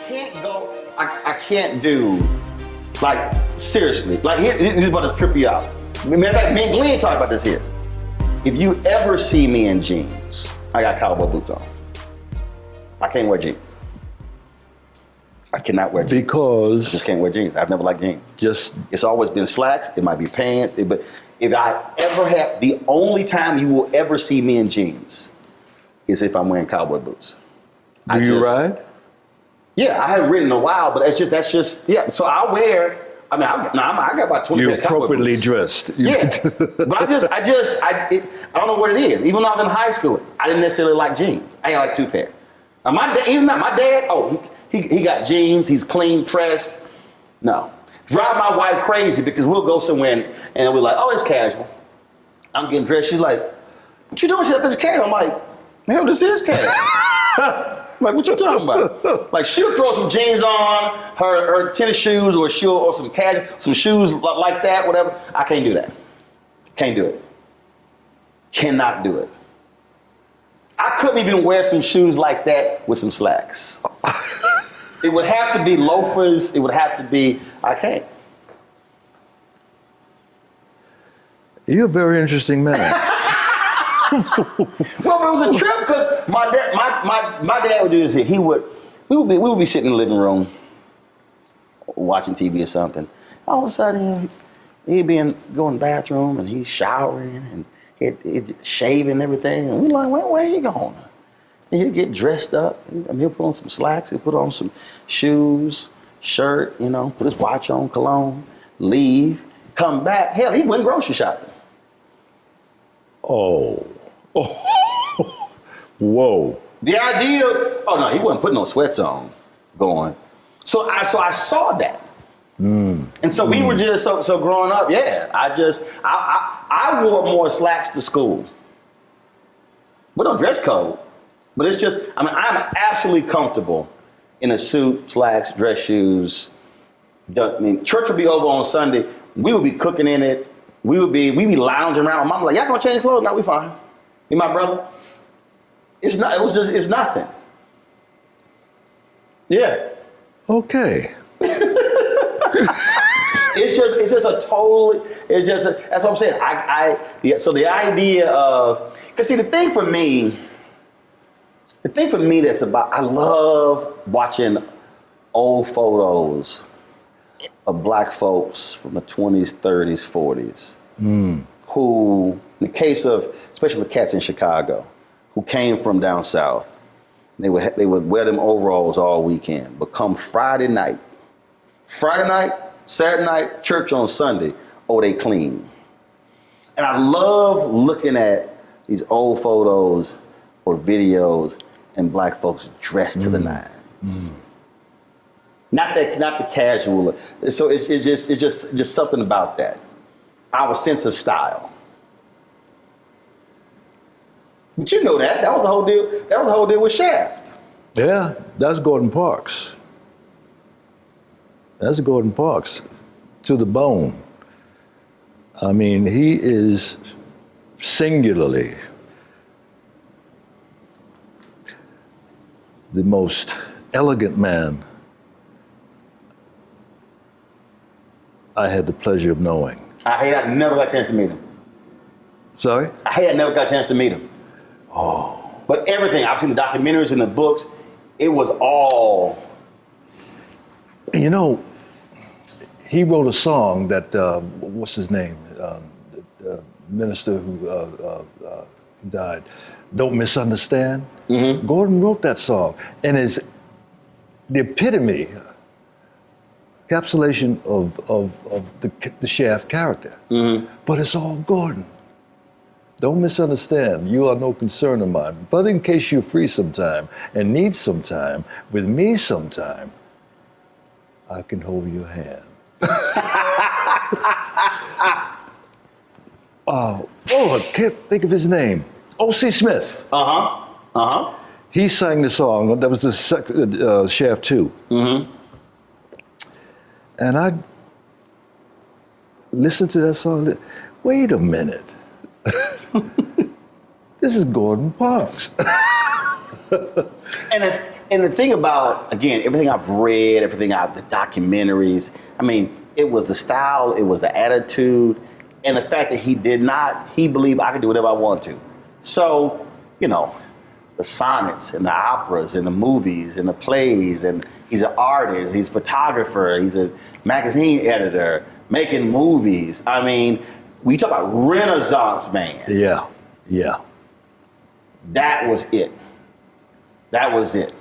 can't go. I can't do. Like seriously. Like here's about to trip you out. Matter of fact, me and Glenn talked about this here. If you ever see me in jeans, I got cowboy boots on. I can't wear jeans. I cannot wear jeans. Because? I just can't wear jeans. I've never liked jeans. It's always been slacks. It might be pants. But if I ever have, the only time you will ever see me in jeans is if I'm wearing cowboy boots. Do you ride? Yeah, I haven't ridden in a while, but that's just, yeah. So I wear, I got about 20 You're pair of cowboy appropriately boots. dressed. Yeah, but I don't know what it is. Even when I was in high school, I didn't necessarily like jeans. I got like 2 pair. Now my dad, he got jeans, he's clean pressed. No. Drive my wife crazy because we'll go somewhere and we're like, oh, it's casual. I'm getting dressed. She's like, what you doing? She's like, it's casual. I'm like, hell, this is casual. Like, what you talking about? Like, she'll throw some jeans on, her tennis shoes, or some shoes like that, whatever. I can't do that. Can't do it. Cannot do it. I couldn't even wear some shoes like that with some slacks. It would have to be loafers. It would have to be, I can't. You're a very interesting man. Well, but it was a trip because my dad would do this here. We would be sitting in the living room watching TV or something. All of a sudden, he'd be going to the bathroom and he's showering and he'd shaving and everything. And we're like, where he going? And he'd get dressed up. He'll put on some slacks. He'll put on some shoes, shirt, put his watch on, cologne, leave, come back. Hell, he went grocery shopping. Oh. Whoa. The idea, he wasn't putting no sweats on going. So I saw that. And so we were just, so growing up, yeah, I wore more slacks to school. We don't dress code, but it's just, I'm absolutely comfortable in a suit, slacks, dress shoes. Church would be over on Sunday. We would be cooking in it. We'd be lounging around. My mom like, y'all gonna change clothes? No, we fine. Me and my brother. It's nothing. Yeah. Okay. That's what I'm saying. So the idea of, because see, the thing for me that's about, I love watching old photos of black folks from the 20s, 30s, 40s, who, in the case of, especially the cats in Chicago, who came from down south, they would wear them overalls all weekend, but come Friday night, Saturday night, church on Sunday, they clean. And I love looking at these old photos or videos and black folks dressed to the nines. Not the casual. So it's just something about that. Our sense of style. But you know that was the whole deal. That was the whole deal with Shaft. Yeah, that's Gordon Parks. That's Gordon Parks, to the bone. I mean, he is singularly the most elegant man I had the pleasure of knowing. I never got a chance to meet him. Sorry? I never got a chance to meet him. Oh. But everything, I've seen the documentaries and the books, it was all. He wrote a song that, what's his name? The minister who died, Don't Misunderstand. Mm-hmm. Gordon wrote that song. And it's the epitome, encapsulation of the Shaft character. Mm-hmm. But it's all Gordon. Don't misunderstand, you are no concern of mine. But in case you're free sometime and need some time, with me sometime, I can hold your hand. I can't think of his name. O.C. Smith. He sang the song, that was the Shaft 2. Mm-hmm. And I listened to that song, wait a minute. This is Gordon Parks. And and the thing about, again, everything I've read, the documentaries, I mean, it was the style, it was the attitude, and the fact that he believed I could do whatever I want to. So, you know, the sonnets and the operas and the movies and the plays, and he's an artist, he's a photographer, he's a magazine editor, making movies. I mean, we talk about Renaissance man. Yeah, yeah. That was it. That was it.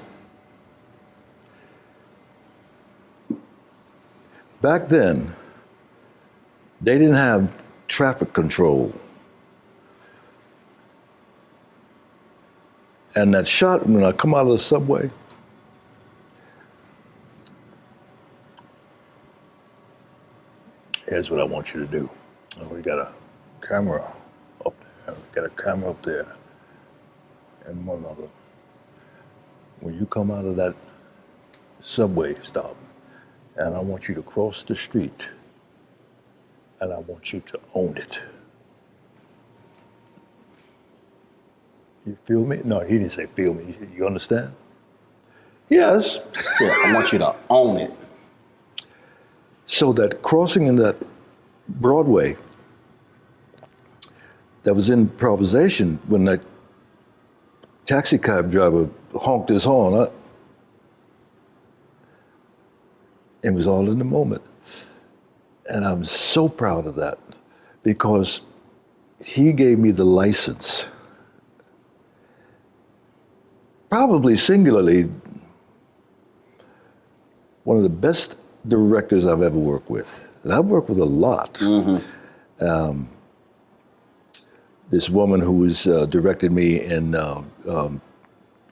Back then, they didn't have traffic control. And that shot, when I come out of the subway, here's what I want you to do. Oh, we got a camera up there. We got a camera up there. And one other. When you come out of that subway stop, and I want you to cross the street, and I want you to own it. You feel me? No, he didn't say feel me. He said, you understand? Yes. Yeah, I want you to own it. So that crossing in that Broadway, that was improvisation when that taxi cab driver honked his horn. It was all in the moment. And I'm so proud of that because he gave me the license. Probably singularly, one of the best directors I've ever worked with. And I've worked with a lot. Mm-hmm. This woman who was directed me in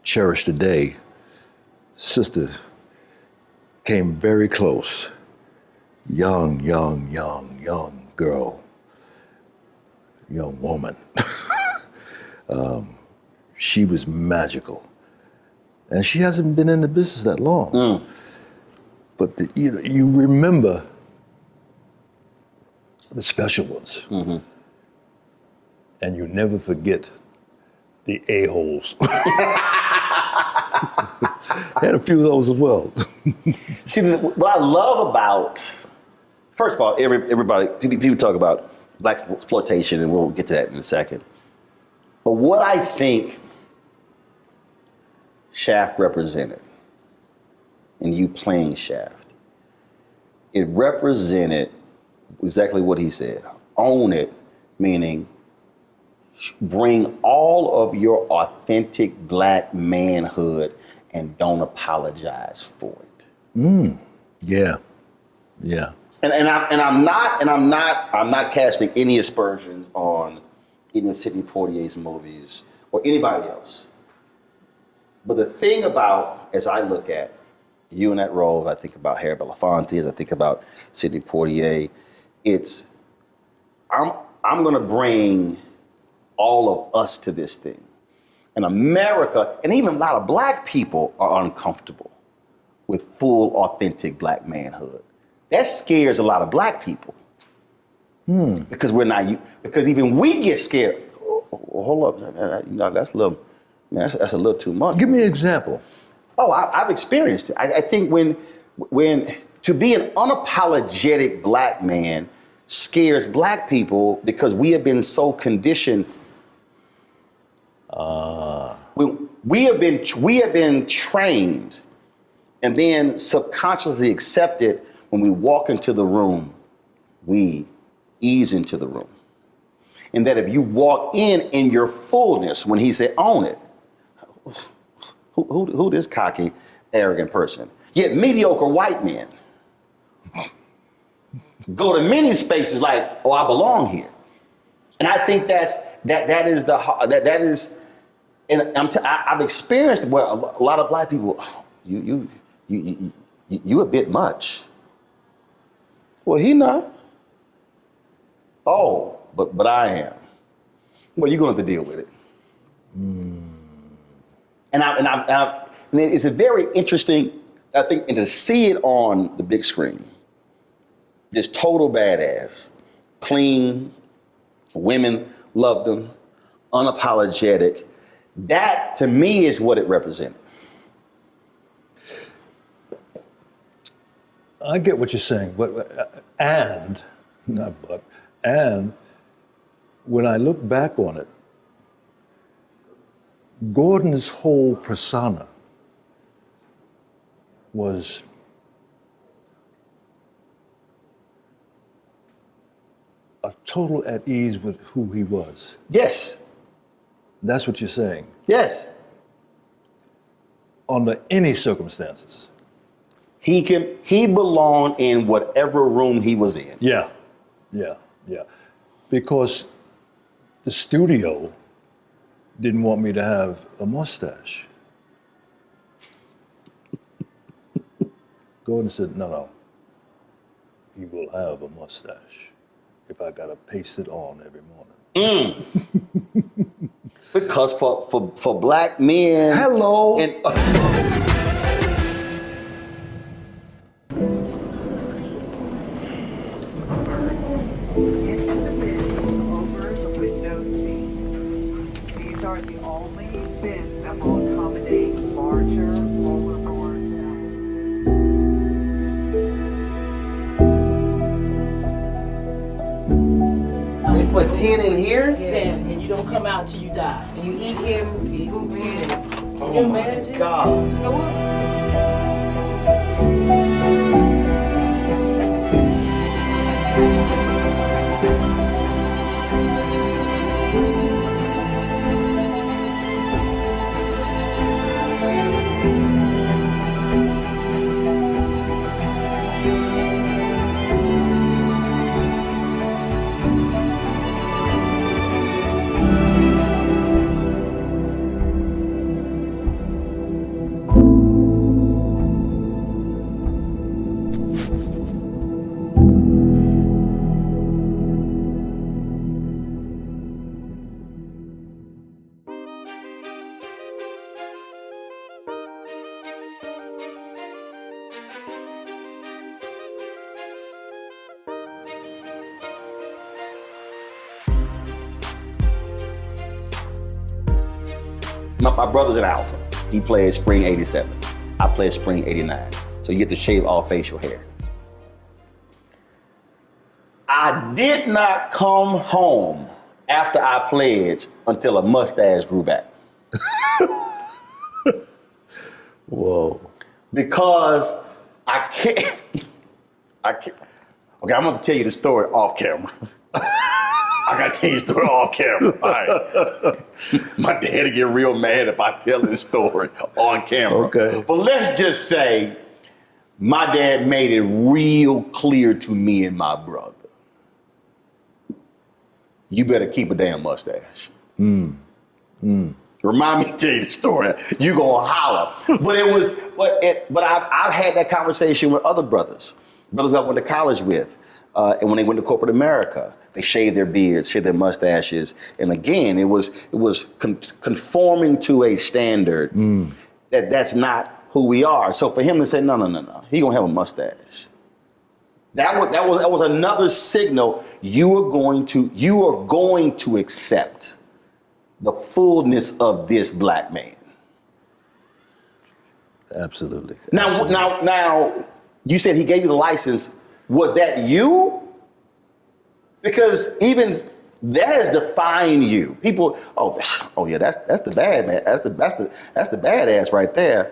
Cherish the Day, sister, came very close. Young girl, young woman. She was magical. And she hasn't been in the business that long. Mm. But you remember the special ones. Mm-hmm. And you never forget the a-holes. Had a few of those as well. See, what I love about, first of all, everybody, people talk about black exploitation, and we'll get to that in a second. But what I think Shaft represented, and you playing Shaft, it represented exactly what he said. Own it, meaning bring all of your authentic black manhood and don't apologize for it. Yeah. And I'm not casting any aspersions on either Sidney Poitier's movies or anybody else. But the thing about, as I look at you in that role, I think about Harry Belafonte, as I think about Sidney Poitier, it's I'm gonna bring all of us to this thing. And America, and even a lot of black people are uncomfortable with full, authentic black manhood. That scares a lot of black people. Because because even we get scared. Oh, hold up, that's a little, man, that's a little too much. Give me an example. Oh, I've experienced it. I think when to be an unapologetic black man scares black people because we have been so conditioned. We have been trained and then subconsciously accepted when we walk into the room, we ease into the room. And that if you walk in your fullness, when he said, own it, who this cocky, arrogant person? Yet mediocre white men go to many spaces like, oh, I belong here. And I think that is, and I've experienced where a lot of black people, you a bit much. Well, he not. Oh, but I am. Well, you're going to have to deal with it. And it's a very interesting, I think, and to see it on the big screen, this total badass, clean, women loved him, unapologetic. That to me is what it represented. I get what you're saying, and when I look back on it, Gordon's whole persona was a total at ease with who he was. Yes. That's what you're saying. Yes. Under any circumstances. He belonged in whatever room he was in. Yeah. Because the studio didn't want me to have a mustache. Gordon said, no, you will have a mustache if I gotta paste it on every morning. Because for black men. Hello. Over the window seats. These are the only bins that will accommodate larger rollerboards. They put 10 in here? 10, and you don't come out till you die. And you eat him, he poop 10. Oh my God. So what? My brother's an Alpha. He played spring 87. I played spring 89. So you get to shave all facial hair. I did not come home after I pledged until a mustache grew back. Whoa. Because I can't. Okay, I'm gonna tell you the story off camera. I gotta tell you the story off camera. All right. My dad will get real mad if I tell this story on camera. Okay. But let's just say my dad made it real clear to me and my brother. You better keep a damn mustache. Remind me to tell you the story. You gonna holler. But I've had that conversation with other brothers I went to college with, and when they went to corporate America, they shaved their beards, shaved their mustaches, and again, it was conforming to a standard that's not who we are. So for him to say no, he gonna have a mustache. That was another signal you are going to accept the fullness of this black man. Absolutely. Now, you said he gave you the license. Was that you? Because even that has defined you. People, oh yeah, that's the bad man. That's the badass right there.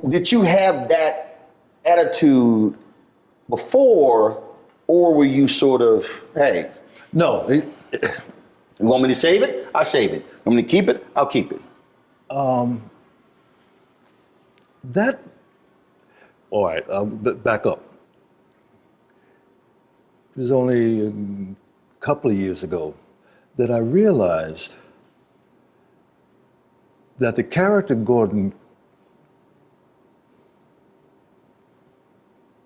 Did you have that attitude before, or were you sort of, hey? No. You want me to shave it? I'll shave it. You want me to keep it? I'll keep it. All right, back up. It was only a couple of years ago that I realized that the character Gordon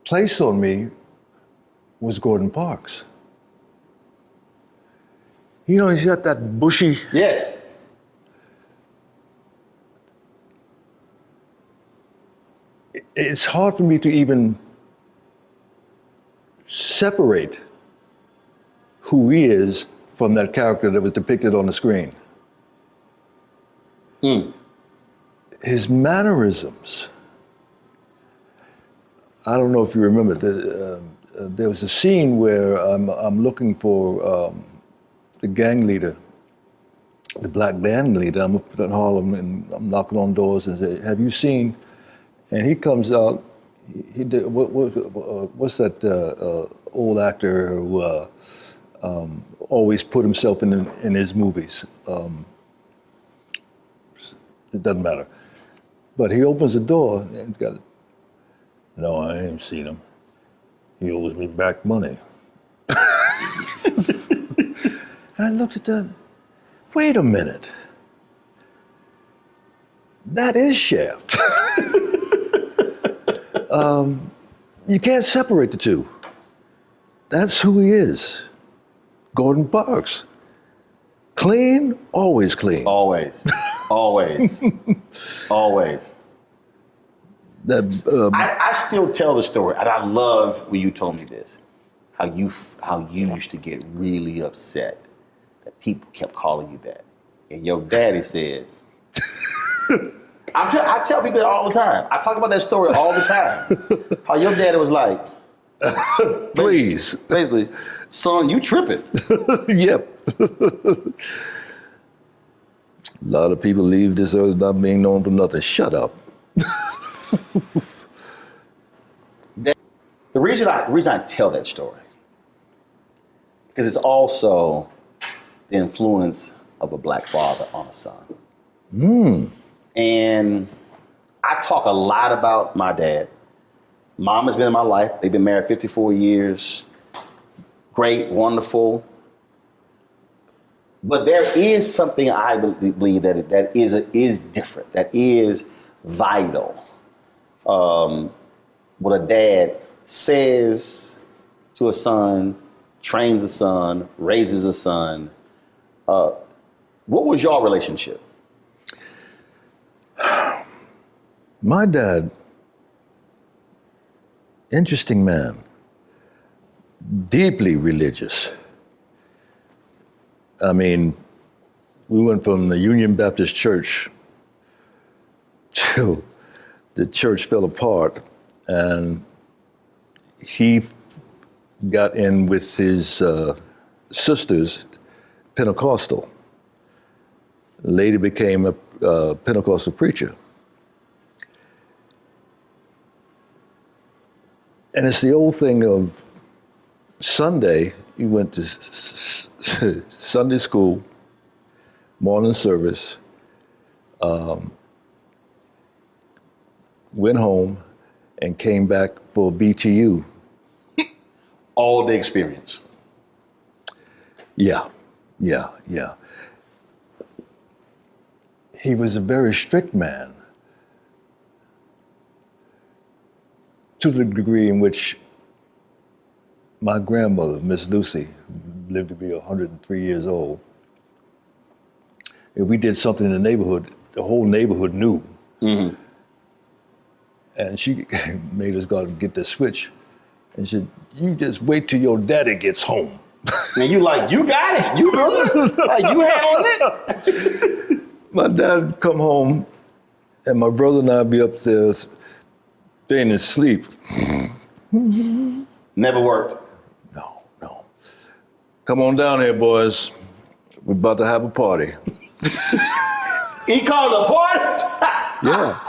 placed on me was Gordon Parks. You know, he's got that bushy. Yes. It's hard for me to even separate who he is from that character that was depicted on the screen. His mannerisms, I don't know if you remember, there was a scene where I'm looking for the gang leader, the black gang leader. I'm up in Harlem and I'm knocking on doors and say, have you seen? And he comes out, he did, what's that old actor who always put himself in his movies? It doesn't matter. But he opens the door and got, no, I ain't seen him. He owes me back money. And I looked at that, wait a minute. That is Shaft. You can't separate the two. That's who he is. Gordon Parks. Clean, always clean. Always. Always. Always. That, I still tell the story, and I love when you told me this, how you used to get really upset that people kept calling you that. And your daddy said, I tell people that all the time. I talk about that story all the time. How your daddy was like, please. Basically, son, you tripping. Yep. A lot of people leave this earth not being known for nothing. Shut up. The reason I tell that story, because it's also the influence of a black father on a son. And I talk a lot about my dad. Mom has been in my life. They've been married 54 years. Great, wonderful. But there is something I believe that is different, that is vital. What a dad says to a son, trains a son, raises a son. What was your relationship? My dad, interesting man, deeply religious. I mean, we went from the Union Baptist Church till the church fell apart, and he got in with his sisters, Pentecostal. Later became a Pentecostal preacher. And it's the old thing of Sunday, he went to Sunday school, morning service, went home and came back for BTU. All the experience. Yeah. He was a very strict man to the degree in which my grandmother, Miss Lucy, lived to be 103 years old. If we did something in the neighborhood, the whole neighborhood knew. Mm-hmm. And she made us go out and get the switch. And she said, you just wait till your daddy gets home. And you like, you got it, you good, like, you handling it. My dad would come home and my brother and I'd be upstairs fainting asleep. Never worked. No. Come on down here, boys. We're about to have a party. He called a party? Yeah.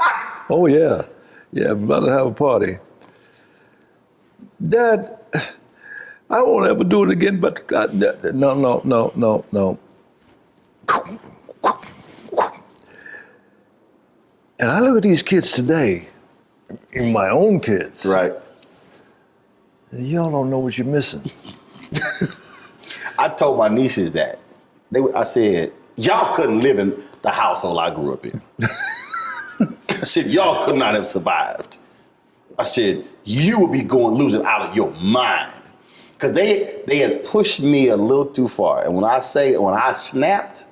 Oh, yeah. Yeah, we're about to have a party. Dad, I won't ever do it again, but no. And I look at these kids today, my own kids. Right. Y'all don't know what you're missing. I told my nieces that. I said, y'all couldn't live in the household I grew up in. I said, y'all could not have survived. I said, you would be losing out of your mind. Because they had pushed me a little too far. And when I snapped,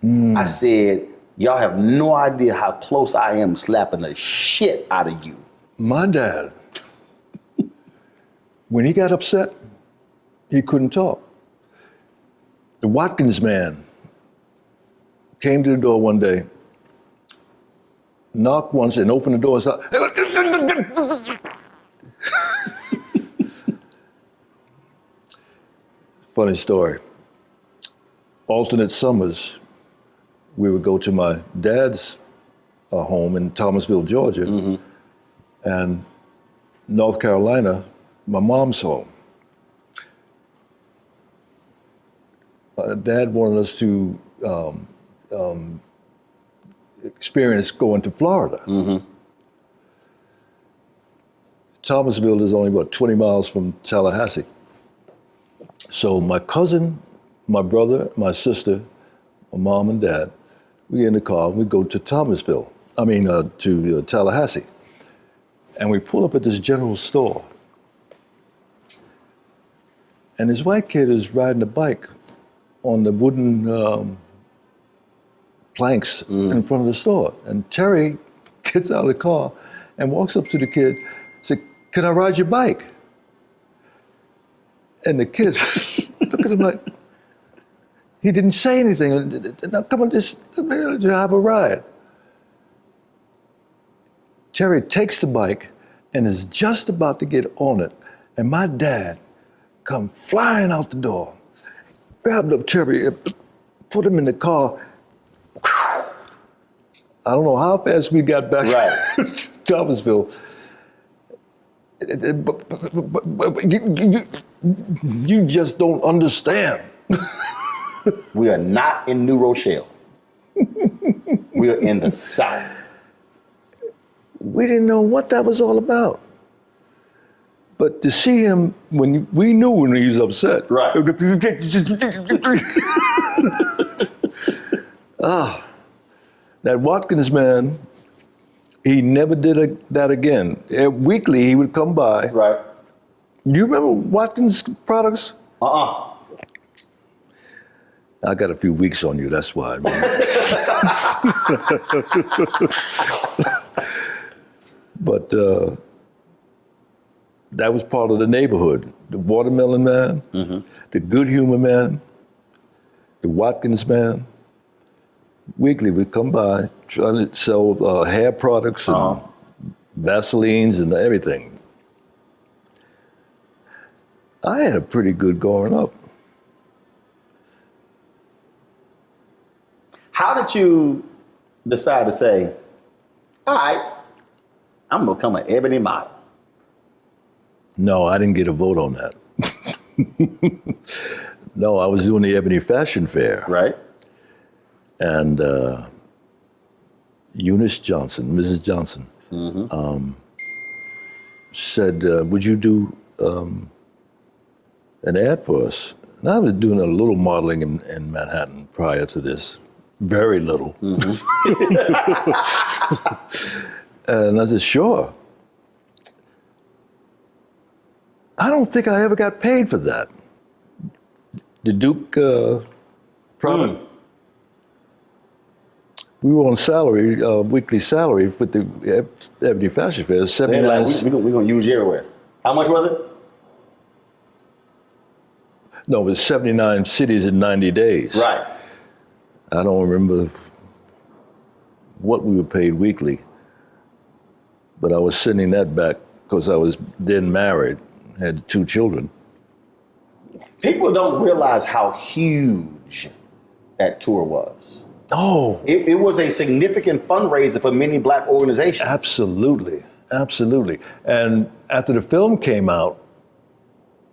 I said, y'all have no idea how close I am slapping the shit out of you. My dad, when he got upset, he couldn't talk. The Watkins man came to the door one day, knocked once and opened the door and said, Funny story. Alternate summers, we would go to my dad's home in Thomasville, Georgia, and North Carolina, my mom's home. Dad wanted us to experience going to Florida. Thomasville is only about 20 miles from Tallahassee. So my cousin, my brother, my sister, my mom and dad, we get in the car and we go to to Tallahassee. And we pull up at this general store. And this white kid is riding a bike on the wooden planks in front of the store. And Terry gets out of the car and walks up to the kid, said, "Can I ride your bike?" And the kid look at him like, he didn't say anything. "Now come on, just have a ride." Terry takes the bike and is just about to get on it. And my dad come flying out the door, grabbed up Terry, put him in the car. I don't know how fast we got back to Thomasville. But you just don't understand. We are not in New Rochelle. We are in the South. We didn't know what that was all about. But to see him, we knew when he was upset. Right. That Watkins man, he never did that again. Weekly, he would come by. Right. You remember Watkins products? I got a few weeks on you, that's why. But that was part of the neighborhood. The Watermelon Man, the Good Humor Man, the Watkins Man. Weekly would come by trying to sell hair products and Vaselines and everything. I had a pretty good growing up. How did you decide to say, all right, I'm gonna become an ebony model? No, I didn't get a vote on that. No, I was doing the Ebony Fashion Fair. Right. And Eunice Johnson, Mrs. Johnson, said, would you do an ad for us? And I was doing a little modeling in Manhattan prior to this, very little. And I said, sure. I don't think I ever got paid for that. The Duke product. We were on salary, weekly salary with the Ebony Fashion Fair. 79. We're gonna use you everywhere. How much was it? No, it was 79 cities in 90 days. Right. I don't remember what we were paid weekly, but I was sending that back because I was then married, had 2 children. People don't realize how huge that tour was. Oh, It was a significant fundraiser for many black organizations. absolutely, absolutely. And after the film came out,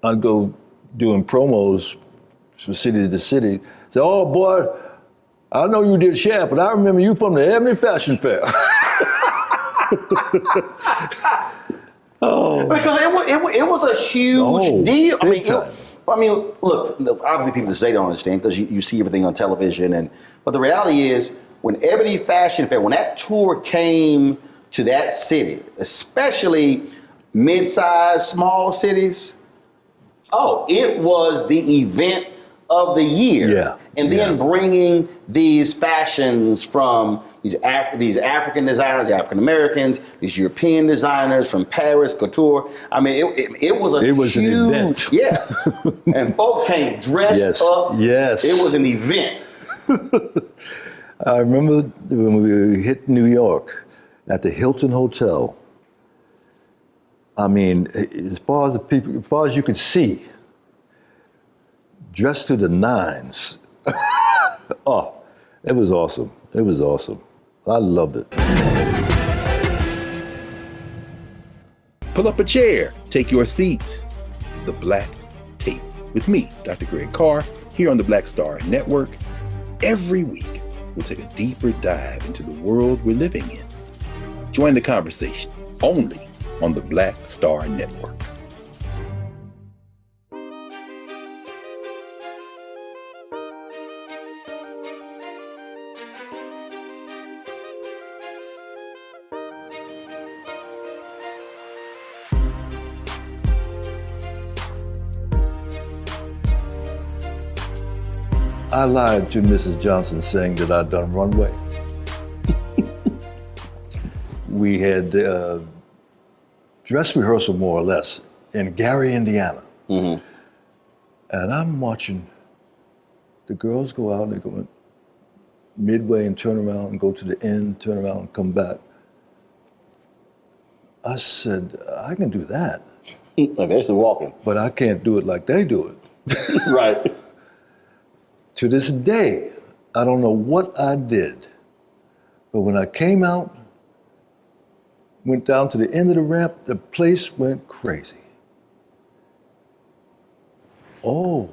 I'd go doing promos from city to city. Say, oh boy, I know you did Shaft, but I remember you from the Ebony Fashion Fair. Because it was a huge deal. big time. Look, obviously people today don't understand because you see everything on television, but the reality is when Ebony Fashion Fair, when that tour came to that city, especially mid-sized, small cities, it was the event of the year. Yeah. And then bringing these fashions from these African designers, the African Americans, these European designers from Paris, couture. I mean, it was a huge event. Yeah. And folk came dressed up. Yes. It was an event. I remember when we hit New York at the Hilton Hotel. I mean, as far as you could see, dressed to the nines. Oh, it was awesome. It was awesome. I loved it. Pull up a chair, take your seat. The Black Tape with me, Dr. Greg Carr, here on the Black Star Network. Every week, we'll take a deeper dive into the world we're living in. Join the conversation only on the Black Star Network. I lied to Mrs. Johnson saying that I'd done runway. We had dress rehearsal, more or less, in Gary, Indiana. Mm-hmm. And I'm watching the girls go out and they go midway and turn around and go to the end, turn around and come back. I said, I can do that. Like they're still walking. But I can't do it like they do it. Right. To this day, I don't know what I did, but when I came out, went down to the end of the ramp, the place went crazy. Oh,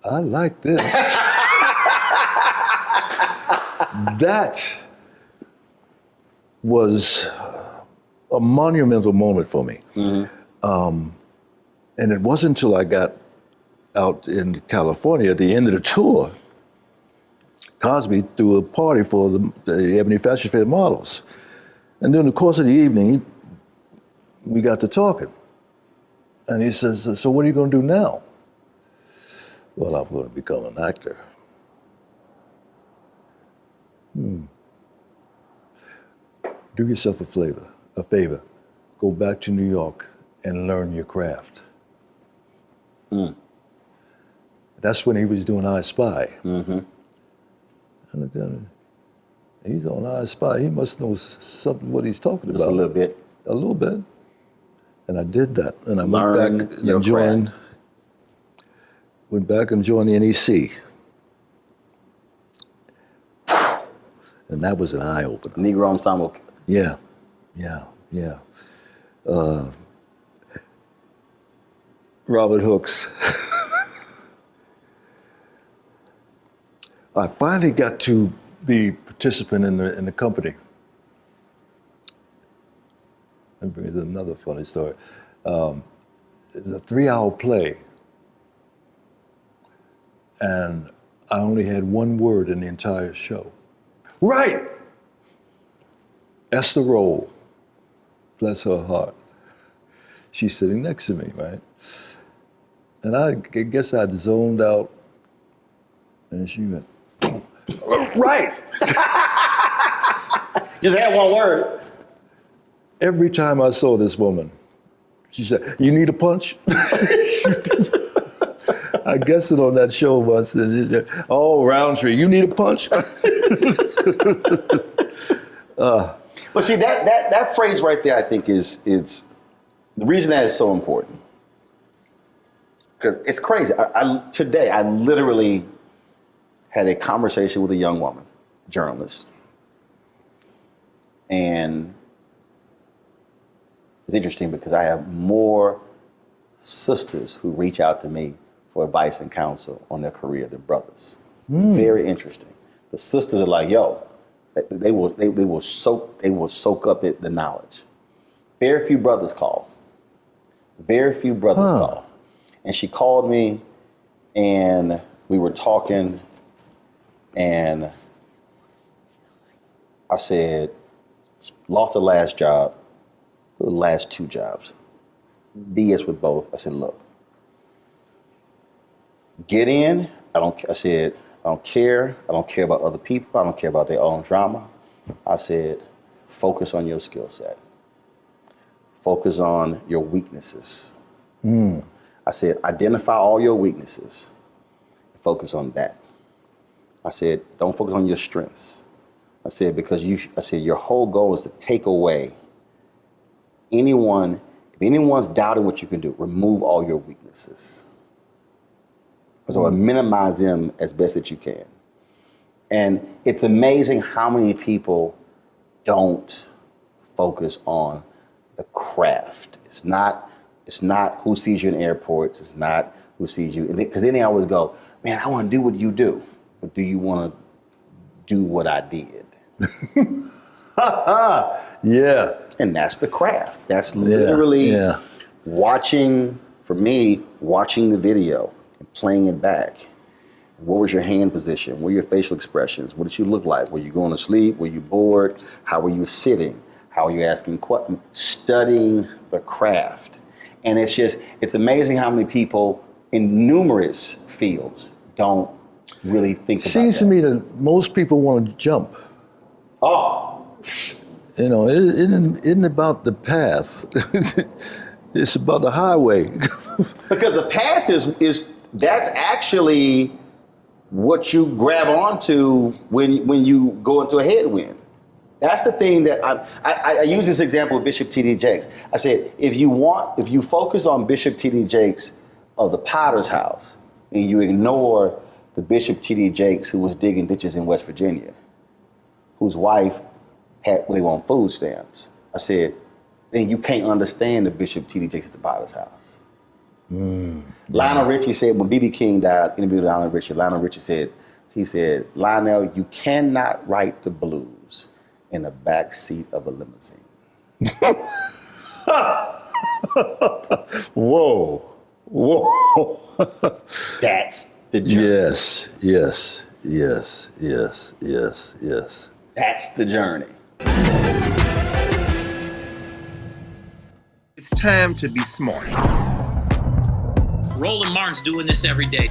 I like this. That was a monumental moment for me. Mm-hmm. And it wasn't until I got out in California at the end of the tour, Cosby threw a party for the Ebony Fashion Fair models. And during the course of the evening, we got to talking. And he says, so what are you going to do now? Well, I'm going to become an actor. Do yourself a favor. Go back to New York and learn your craft. That's when he was doing I Spy. Mm-hmm. And look at him. He's on I Spy. He must know something what he's talking about. Just a little bit. A little bit. And I did that. And I Learn went back your and joined. craft. Went back and joined the NEC. And that was an eye opener. Negro Ensemble. Yeah. Robert Hooks. I finally got to be participant in the company. Let me bring you another funny story. It was a 3-hour play, and I only had one word in the entire show. Right! Esther Roll, bless her heart. She's sitting next to me, right? And I guess I'd zoned out, and she went, right! Just had one word. Every time I saw this woman, she said, you need a punch? I guessed it on that show once. Oh, Roundtree, you need a punch? But see, that phrase right there, I think is the reason that is so important. Because it's crazy. Today, I literally had a conversation with a young woman, journalist. And it's interesting because I have more sisters who reach out to me for advice and counsel on their career than brothers. It's very interesting. The sisters are like, yo, they will soak up the knowledge. Very few brothers call. And she called me and we were talking and I said, lost the last job, the last 2 jobs. BS with both. I said, look, get in. I don't care. I don't care about other people. I don't care about their own drama. I said, focus on your skill set. Focus on your weaknesses. I said, identify all your weaknesses. Focus on that. I said, don't focus on your strengths. I said, because your whole goal is to take away if anyone's doubting what you can do, remove all your weaknesses. or minimize them as best that you can. And it's amazing how many people don't focus on the craft. It's not who sees you in airports. It's not who sees you. Because then they always go, man, I want to do what you do. But do you want to do what I did? Yeah. And that's the craft. That's literally watching, for me, watching the video and playing it back. What was your hand position? What were your facial expressions? What did you look like? Were you going to sleep? Were you bored? How were you sitting? How are you asking questions? Studying the craft. And it's amazing how many people in numerous fields don't really think about that. Seems to me that most people want to jump. Oh. You know, it isn't about the path. It's about the highway. Because the path that's actually what you grab onto when you go into a headwind. That's the thing that I use this example of Bishop T.D. Jakes. I said, if you focus on Bishop T.D. Jakes of the Potter's House, and you ignore the Bishop T.D. Jakes who was digging ditches in West Virginia, whose wife they were on food stamps, I said, then you can't understand the Bishop T.D. Jakes at the Potter's House. Lionel Richie said, when B.B. King died, interviewed with Lionel Richie said, Lionel, you cannot write the blues in the back seat of a limousine. Whoa. That's the journey. Yes. That's the journey. It's time to be smart. Roland Martin's doing this every day.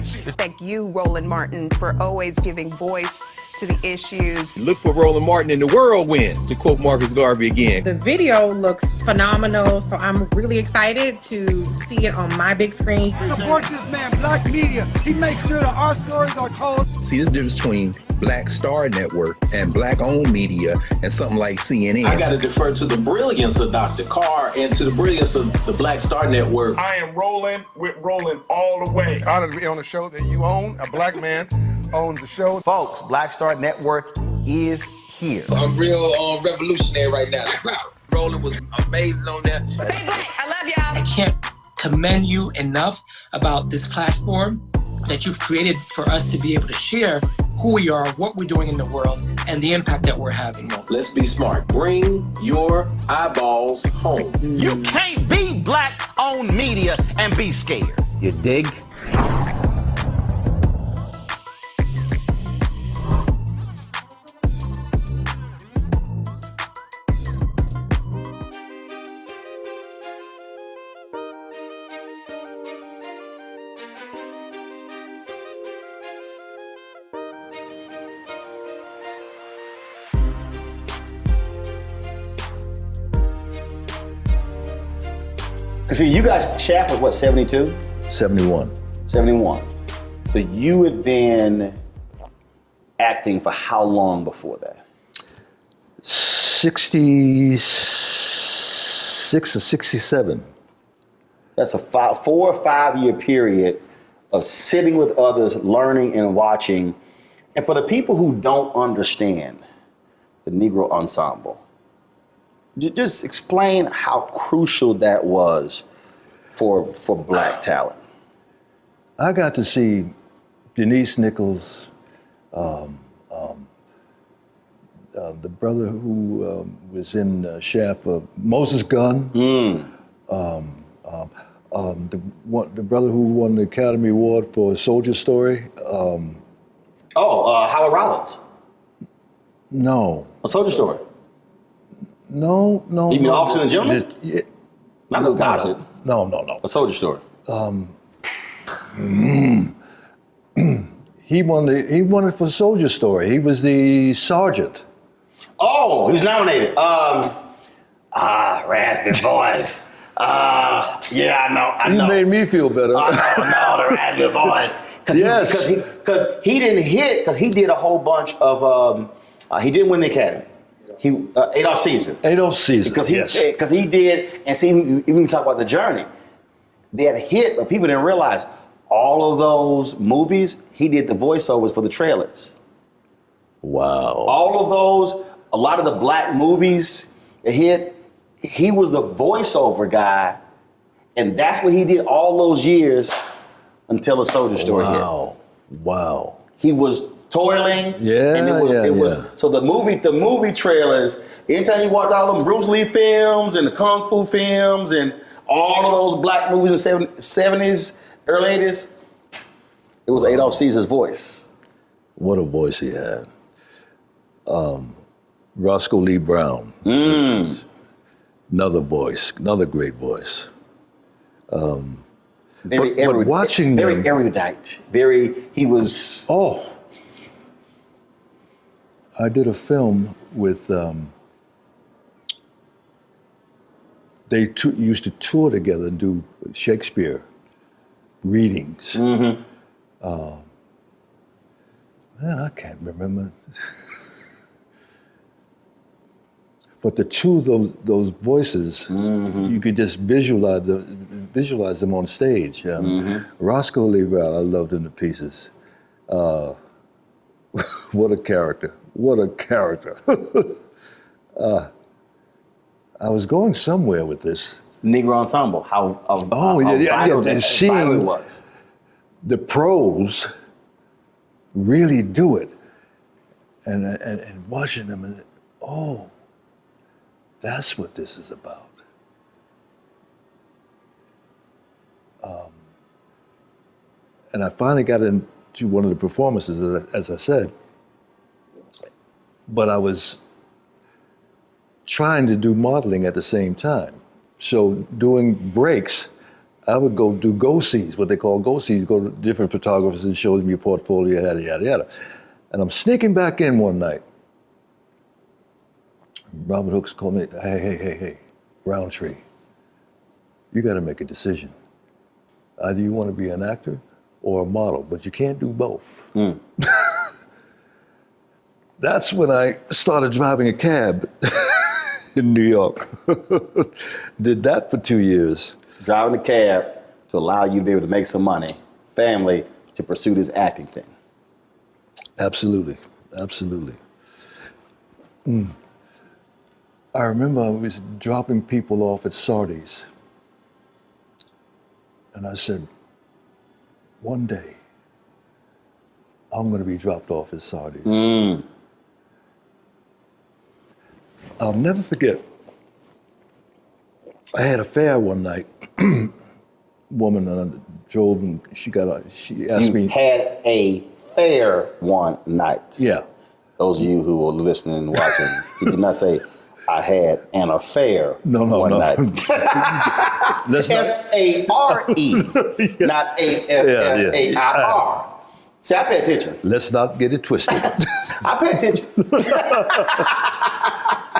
Thank you, Roland Martin, for always giving voice to the issues. Look for Roland Martin in the whirlwind, to quote Marcus Garvey again. The video looks phenomenal, so I'm really excited to see it on my big screen. Support this man, Black Media. He makes sure that our stories are told. See, this difference between Black Star Network and Black-owned media and something like CNN. I got to defer to the brilliance of Dr. Carr and to the brilliance of the Black Star Network. I am rolling with Roland all the way. Honored to be on a show that you own. A black man owns the show. Folks, Black Star Network is here. I'm real revolutionary right now. Roland was amazing on that. Stay black. I love y'all. I can't commend you enough about this platform that you've created for us to be able to share who we are, what we're doing in the world, and the impact that we're having. Let's be smart. Bring your eyeballs home. You can't be black-owned media and be scared. You dig? See, you guys, Shaft was what, 72? 71. 71. So you had been acting for how long before that? 66 or 67. That's a 4 or 5 year period of sitting with others, learning and watching. And for the people who don't understand the Negro Ensemble, just explain how crucial that was for black talent. I got to see Denise Nichols, the brother who was in Shaft, Moses Gunn, the brother who won the Academy Award for Soldier Story. Howard Rollins. No. A Soldier Story. No. You mean Officer and Gentleman? Not Luke Gossett. No. A Soldier Story. He won it for Soldier Story. He was the sergeant. Oh, he was nominated. Raspy Boys. Yeah, I know. You made me feel better. No, the Raspy Boys. Yes. Because he didn't hit, because he did a whole bunch of, he didn't win the Academy. Adolph Caesar. Because he did, and see, even when you talk about the journey, they had a hit, but people didn't realize, all of those movies, he did the voiceovers for the trailers. Wow. All of those, a lot of the black movies that hit, he was the voiceover guy. And that's what he did all those years until A Soldier Story hit. Wow. He was toiling. Yeah, and it was so the movie trailers, anytime you watch all them Bruce Lee films and the Kung Fu films and all of those black movies in the 70s, early 80s, it was Adolph Caesar's voice. What a voice he had. Roscoe Lee Brown. Another voice, another great voice. Very erudite. He was. Oh. I did a film with, they used to tour together and do Shakespeare readings. Man, I can't remember. But the two of those voices, you could just visualize them on stage. Roscoe Lee Brown, I loved him to pieces. What a character. What a character. I was going somewhere with this. Negro Ensemble, how seeing vital it was. The pros really do it. And watching them, and, that's what this is about. And I finally got into one of the performances, as I said, but I was trying to do modeling at the same time. So doing breaks, I would go do go-sees, what they call go-sees, go to different photographers and show them your portfolio, yada, yada, yada. And I'm sneaking back in one night. Robert Hooks called me, hey, Roundtree, you got to make a decision. Either you want to be an actor or a model, but you can't do both. That's when I started driving a cab in New York. Did that for 2 years. Driving a cab to allow you to be able to make some money, family, to pursue this acting thing. Absolutely. I remember I was dropping people off at Sardi's. And I said, one day, I'm going to be dropped off at Sardi's. I'll never forget, I had a fare one night. Woman and I drove, and she asked me. You had a fare one night. Yeah. Those of you who were listening and watching, he did not say, I had an affair one night. F-A-R-E, not A-F-F-A-I-R. See, I pay attention. Let's not get it twisted. I pay attention.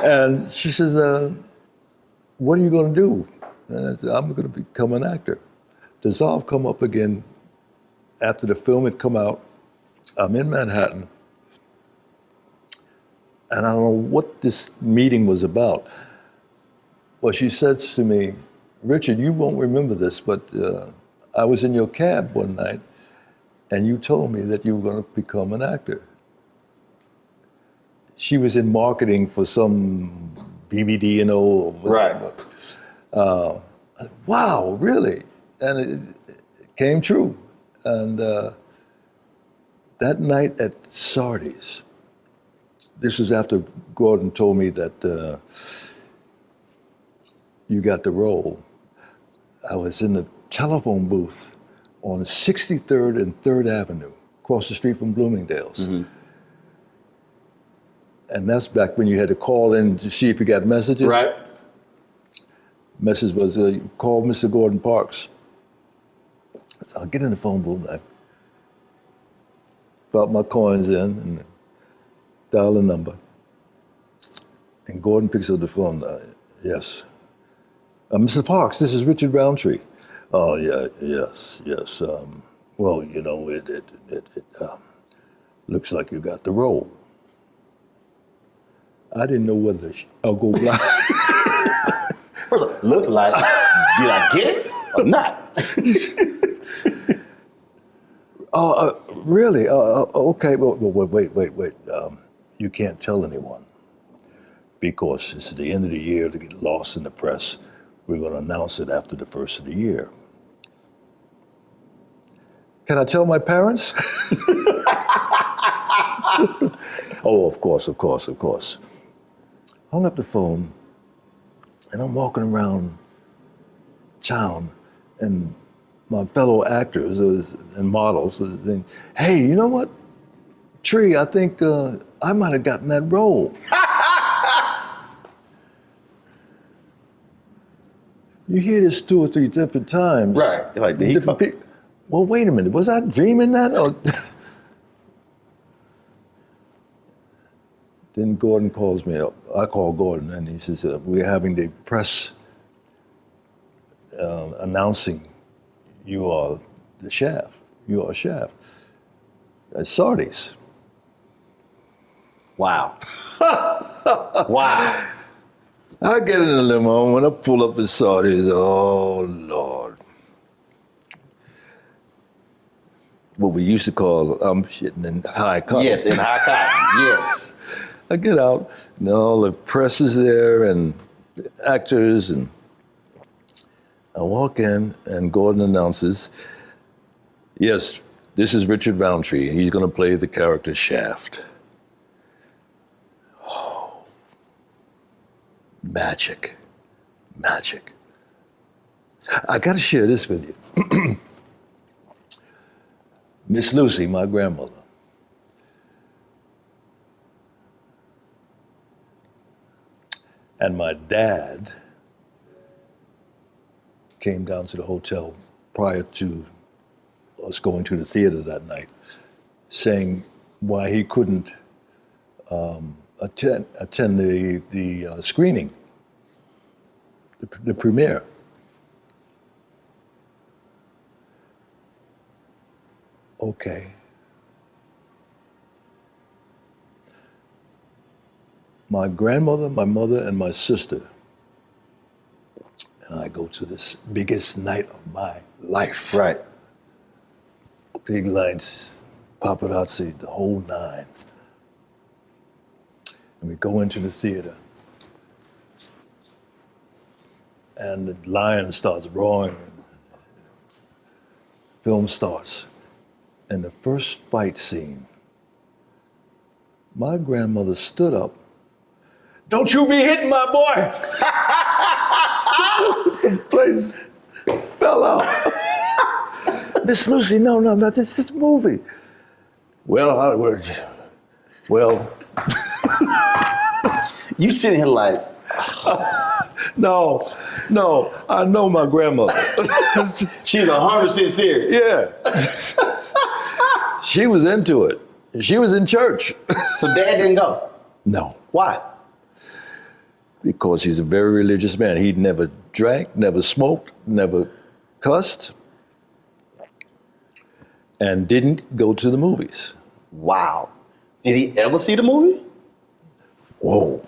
And she says, what are you going to do? And I said, I'm going to become an actor. Dissolve come up again after the film had come out. I'm in Manhattan. And I don't know what this meeting was about. Well, she says to me, Richard, you won't remember this, but I was in your cab one night and you told me that you were going to become an actor. She was in marketing for some BBD, Right. Wow, really? And it came true. And that night at Sardi's, this was after Gordon told me that you got the role. I was in the telephone booth on 63rd and 3rd Avenue, across the street from Bloomingdale's. And that's back when you had to call in to see if you got messages. Right. Message was, call Mr. Gordon Parks. So I'll get in the phone booth, I drop my coins in and dial a number. And Gordon picks up the phone. Yes. Mr. Parks, this is Richard Roundtree. Oh, yeah, yes. Well, it looks like you got the role. I didn't know whether I'll go blind. First of all, looks like, did I get it or not? Really? Okay, wait. You can't tell anyone because it's the end of the year to get lost in the press. We're going to announce it after the first of the year. Can I tell my parents? Oh, of course. Hung up the phone, and I'm walking around town, and my fellow actors and models are saying, hey, you know what? Tree, I think I might have gotten that role. You hear this 2 or 3 different times. Right. You're like, did he come? Well, wait a minute. Was I dreaming that? Or then Gordon calls me up. I call Gordon, and he says, we're having the press announcing you are the Shaft. You are Shaft. At Sardi's. Wow. Wow. I get in the limo, when I pull up at Sardi's, oh, Lord. What we used to call, I'm shitting in high cotton. Yes, in high cotton, yes. I get out, and all the press is there, and actors, and I walk in, and Gordon announces, yes, this is Richard Roundtree, and he's going to play the character Shaft. Oh, magic. I got to share this with you. Miss Lucy, my grandmother, and my dad came down to the hotel prior to us going to the theater that night, saying why he couldn't attend the screening, the premiere. Okay. My grandmother, my mother, and my sister, and I go to this biggest night of my life. Right. Big lights, paparazzi, the whole 9. And we go into the theater, and the lion starts roaring. Film starts. And the first fight scene, my grandmother stood up. Don't you be hitting my boy! The place fell out. Miss Lucy, no, not this movie. Well, You sitting here like, no, I know my grandmother. she's 100% serious. Yeah. She was into it. She was in church. So Dad didn't go? No. Why? Because he's a very religious man. He never drank, never smoked, never cussed, and didn't go to the movies. Wow. Did he ever see the movie? Whoa.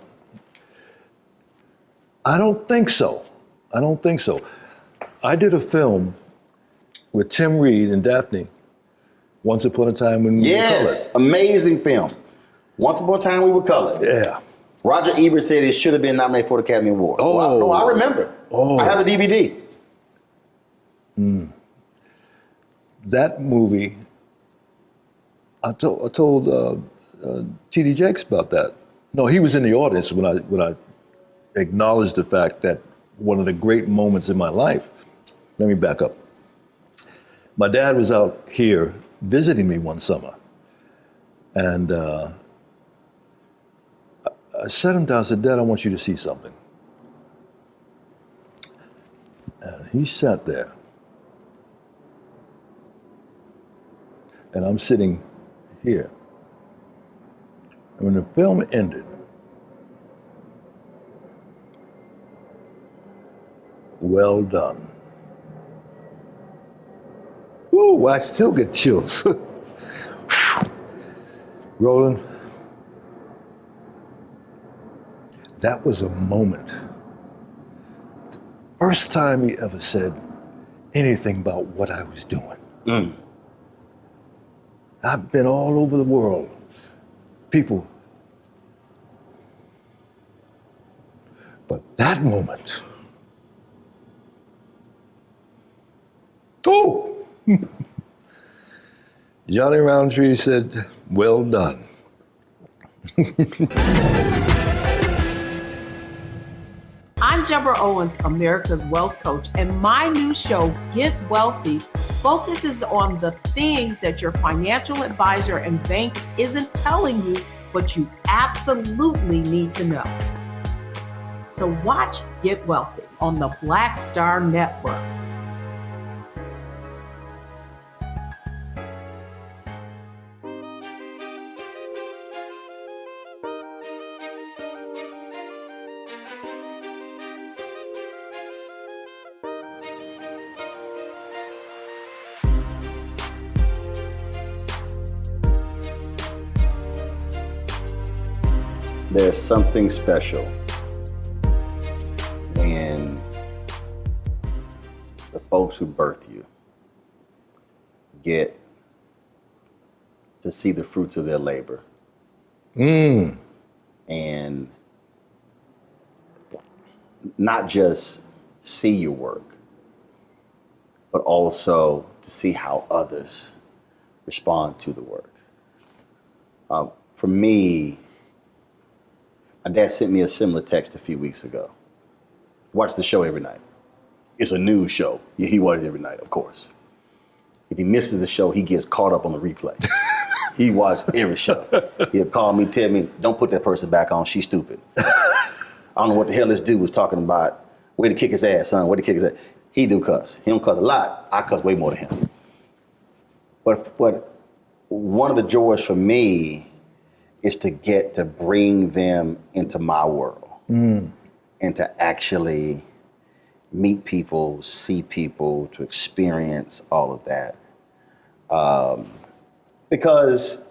I don't think so. I did a film with Tim Reed and Daphne, Once Upon a Time When We Were Colored. Yes, amazing film. Once Upon a Time We Were Colored. Yeah. Roger Ebert said it should have been nominated for the Academy Award. Oh. No, I remember. Oh. I have the DVD. That movie, I told T.D. Jakes about that. No, he was in the audience when I acknowledged the fact that one of the great moments in my life. Let me back up. My dad was out here visiting me one summer, and I sat him down and said, Dad, I want you to see something. And he sat there. And I'm sitting here. And when the film ended, well done. Woo, I still get chills. Roland, that was a moment. First time he ever said anything about what I was doing. I've been all over the world. People. But that moment, oh! Johnny Roundtree said, well done. I'm Deborah Owens, America's Wealth Coach, and my new show, Get Wealthy, focuses on the things that your financial advisor and bank isn't telling you, but you absolutely need to know. So watch Get Wealthy on the Black Star Network. There's something special when the folks who birth you get to see the fruits of their labor. And not just see your work, but also to see how others respond to the work. For me, my dad sent me a similar text a few weeks ago. Watch the show every night. It's a news show. Yeah, he watches every night, of course. If he misses the show, he gets caught up on the replay. He watched every show. He'll call me, tell me, don't put that person back on, she's stupid. I don't know what the hell this dude was talking about. Way to kick his ass, son, way to kick his ass. He do cuss. He don't cuss a lot, I cuss way more than him. But one of the joys for me is to get to bring them into my world and to actually meet people, see people, to experience all of that. Because,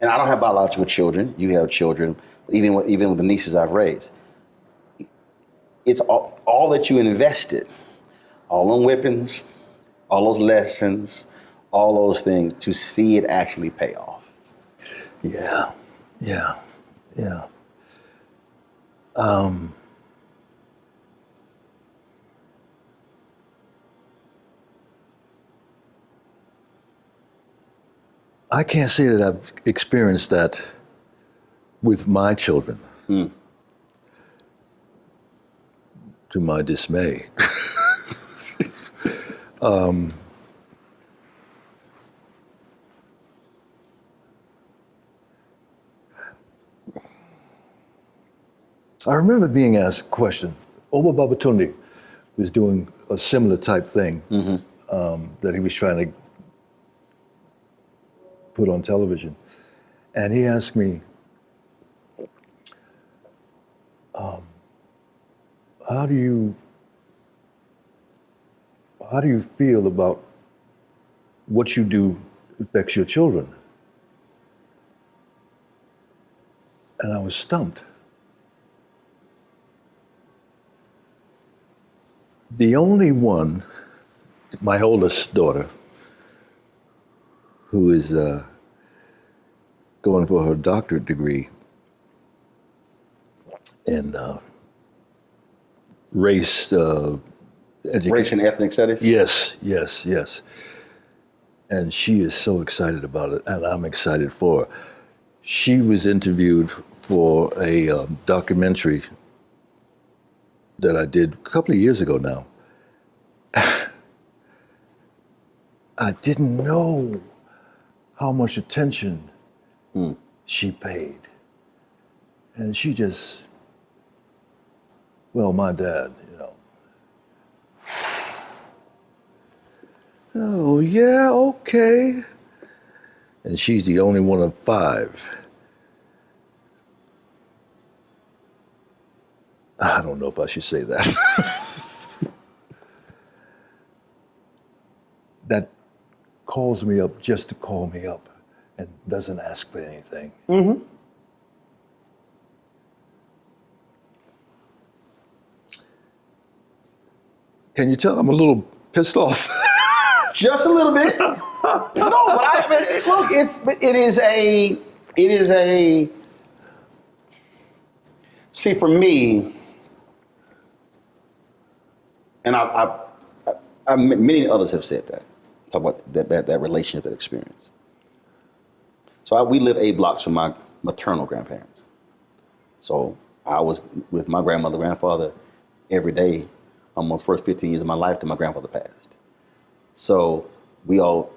and I don't have biological children, you have children, even with the nieces I've raised. It's all that you invested, all those weapons, all those lessons, all those things, to see it actually pay off. Yeah. I can't say that I've experienced that with my children. To my dismay. I remember being asked a question. Oba Babatunde was doing a similar type thing that he was trying to put on television. And he asked me, how do you feel about what you do affects your children? And I was stumped. The only one, my oldest daughter, who is going for her doctorate degree in race and ethnic studies? Yes. And she is so excited about it, and I'm excited for her. She was interviewed for a documentary that I did a couple of years ago now. I didn't know how much attention she paid. And she just, well, my dad, oh, yeah, okay. And she's the only one of 5. I don't know if I should say that. That calls me up just to call me up and doesn't ask for anything. Can you tell I'm a little pissed off? Just a little bit. No, but look, it is a. See, for me, and many others have said that. Talk about that relationship, that experience. So we live 8 blocks from my maternal grandparents. So I was with my grandmother, grandfather every day, almost first 15 years of my life till my grandfather passed. So the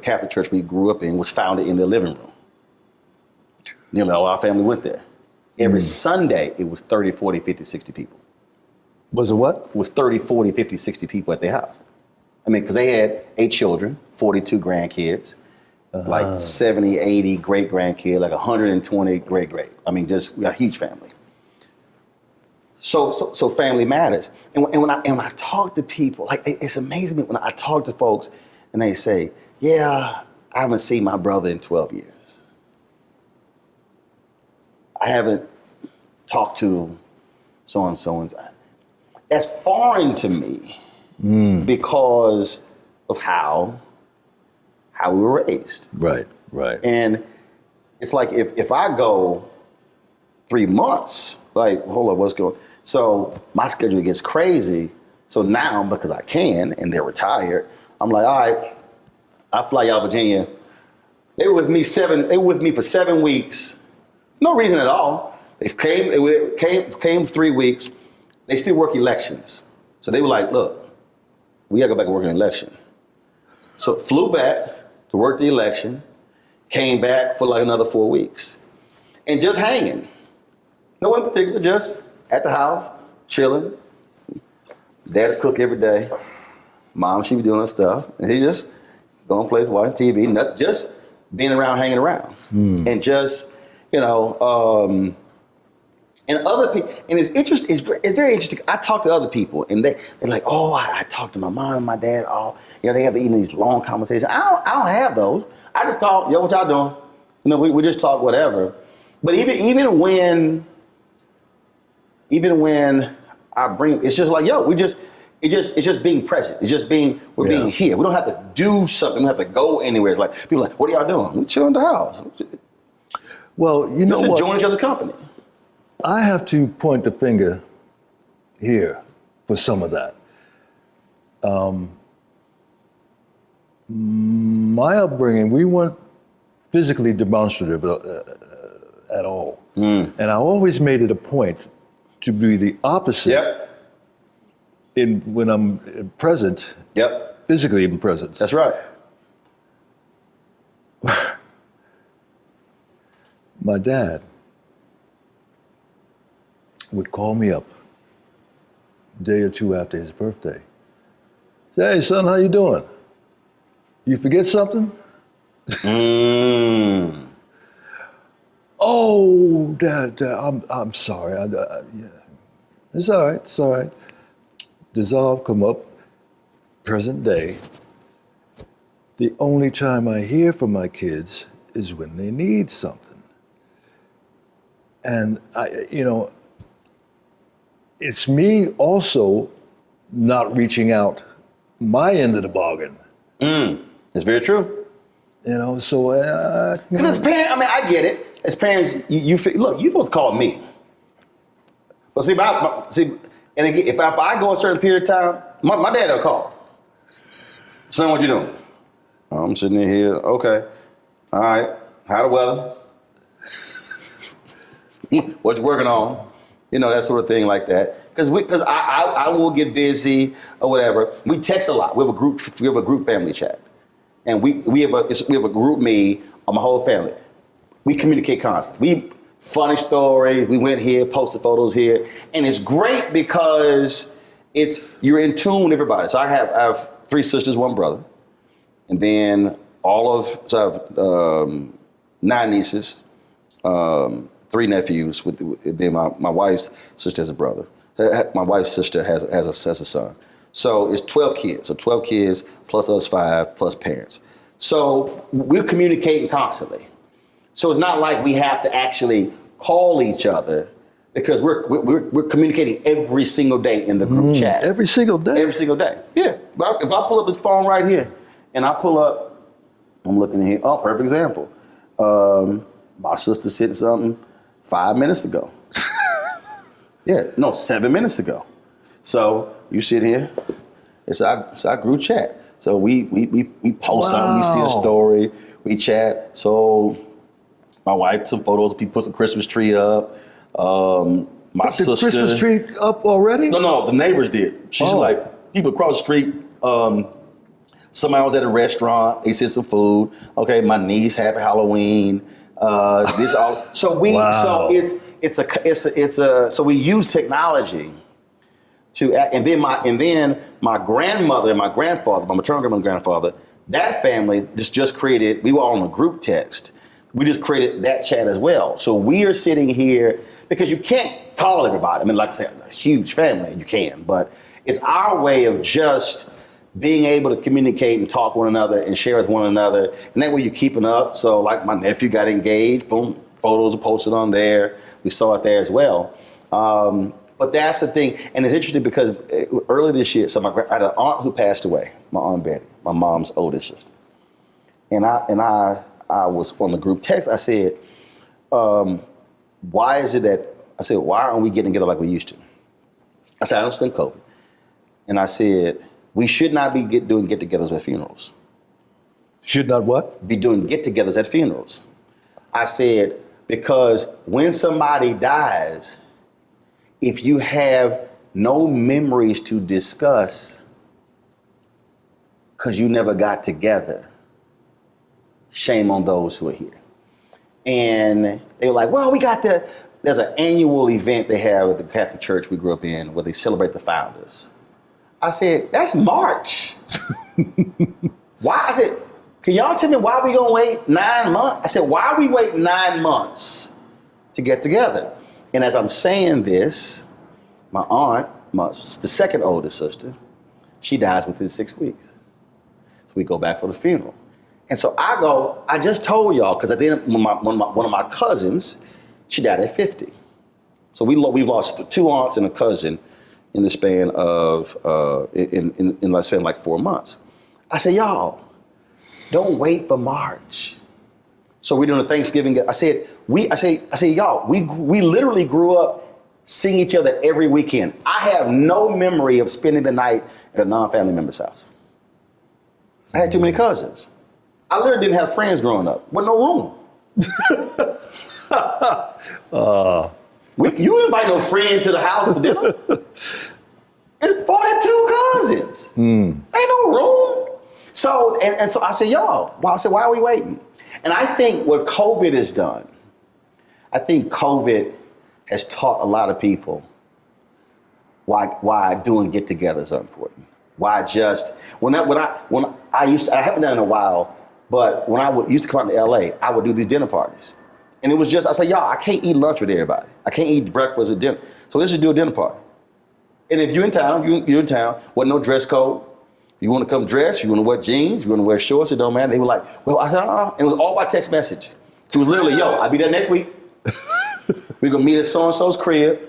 Catholic church we grew up in was founded in their living room. Nearly all our family went there. Every Sunday, it was 30, 40, 50, 60 people. Was it what? It was 30, 40, 50, 60 people at their house. I mean, because they had 8 children, 42 grandkids, like 70, 80 great-grandkids, like 120 great-great. I mean, just we got a huge family. So family matters. And when I talk to people, like it's amazing when I talk to folks and they say, yeah, I haven't seen my brother in 12 years. I haven't talked to so-and-so. That's foreign to me because of how we were raised. Right. And it's like if I go 3 months, like, hold on, what's going on? So my schedule gets crazy. So now, because I can, and they're retired, I'm like, all right, I fly y'all to Virginia. They were with me for 7 weeks. No reason at all. They came 3 weeks. They still work elections. So they were like, look, we gotta go back and work an election. So flew back to work the election, came back for like another 4 weeks. And just hanging. No one in particular, just at the house, chilling. Dad would cook every day. Mom, she was doing her stuff. And he just going places, watching TV, just being around, hanging around. And just, and other people, and it's interesting, it's very interesting. I talk to other people and they're like, oh, I talk to my mom and my dad, they have these long conversations. I don't have those. I just call, yo, what y'all doing? We just talk whatever. But even when I bring, it's just like, yo, it's just being present. It's just being here. We don't have to do something. We don't have to go anywhere. It's like, people are like, what are y'all doing? We chilling in the house. Well, you know just what? enjoying each other's company. I have to point the finger here for some of that. My upbringing, we weren't physically demonstrative at all. And I always made it a point to be the opposite when I'm present, physically even present. That's right. My dad would call me up a day or two after his birthday. Say, hey son, how you doing? You forget something? Oh, Dad, I'm sorry. Yeah. It's all right. Dissolve, come up, present day. The only time I hear from my kids is when they need something. And it's me also not reaching out my end of the bargain. That's very true. So because as parents, I get it. As parents, you look, you're supposed to call me. But and again, if I go a certain period of time, my dad will call. Son, what you doing? I'm sitting in here. Okay. All right. How the weather? What you working on? That sort of thing like that. Because I will get busy or whatever. We text a lot. We have a group family chat, and we have a group me on my whole family. We communicate constantly. Funny stories. We went here, posted photos here, and it's great because you're in tune with everybody. So I have 3 sisters, 1 brother, and then I have 9 nieces. 3 nephews. Then my wife's sister has a brother. My wife's sister has a son. So it's 12 kids. So 12 kids plus us 5 plus parents. So we're communicating constantly. So it's not like we have to actually call each other because we're communicating every single day in the group chat. Every single day? Every single day. Yeah. If I pull up his phone right here And I pull up, I'm looking here, oh, perfect example. My sister said something 5 minutes ago. 7 minutes ago. So you sit here, it's our group chat. So we post something, we see a story, we chat. So my wife took photos, people put some Christmas tree up. My sister. The Christmas tree up already? No, the neighbors did. She's like, people across the street, somebody was at a restaurant, they said some food. Okay, my niece, happy Halloween. This all. So so we use technology to, and then my grandmother and my grandfather, my maternal grandmother and grandfather, that family just created, we were all on a group text. We just created that chat as well. So we are sitting here, because you can't call everybody. I mean, like I said, a huge family, you can, but it's our way of just being able to communicate and talk one another and share with one another. And that way you're keeping up. So like my nephew got engaged, boom, photos are posted on there. We saw it there as well. But that's the thing. And it's interesting because early this year, so I had an aunt who passed away, my Aunt Betty, my mom's oldest sister. And I was on the group text. I said, why aren't we getting together like we used to? I said, I understand COVID. And I said, we should not be doing get-togethers at funerals. Should not what? Be doing get-togethers at funerals. I said, because when somebody dies, if you have no memories to discuss because you never got together, shame on those who are here. And they were like, well, there's an annual event they have at the Catholic Church we grew up in where they celebrate the founders. I said, that's March. Why? I said, can y'all tell me why we gonna wait 9 months? I said, why are we waiting 9 months to get together? And as I'm saying this, my aunt, the second oldest sister, she dies within 6 weeks. So we go back for the funeral. And so I just told y'all, because at the end, one of my cousins, she died at 50. So we've lost 2 aunts and a cousin in the span of, like 4 months. I said, y'all, don't wait for March. So we're doing a Thanksgiving. I said, y'all, we literally grew up seeing each other every weekend. I have no memory of spending the night at a non-family member's house. I had too many cousins. I literally didn't have friends growing up. With no room. You invite no friend to the house for dinner. It's 42 cousins. Ain't no room. So, and so I said, y'all, why are we waiting? And I think what COVID has done, I think COVID has taught a lot of people why doing get-togethers are important. Why just, I haven't done it in a while, but when I used to come out to LA, I would do these dinner parties. And it was just, I said, y'all, I can't eat lunch with everybody. I can't eat breakfast or dinner. So let's just do a dinner party. And if you're in town, wasn't no dress code. You want to come dress, you want to wear jeans, you want to wear shorts, it don't matter. They were like, well, I said, And it was all by text message. So it was literally, yo, I'll be there next week. We're going to meet at so-and-so's crib.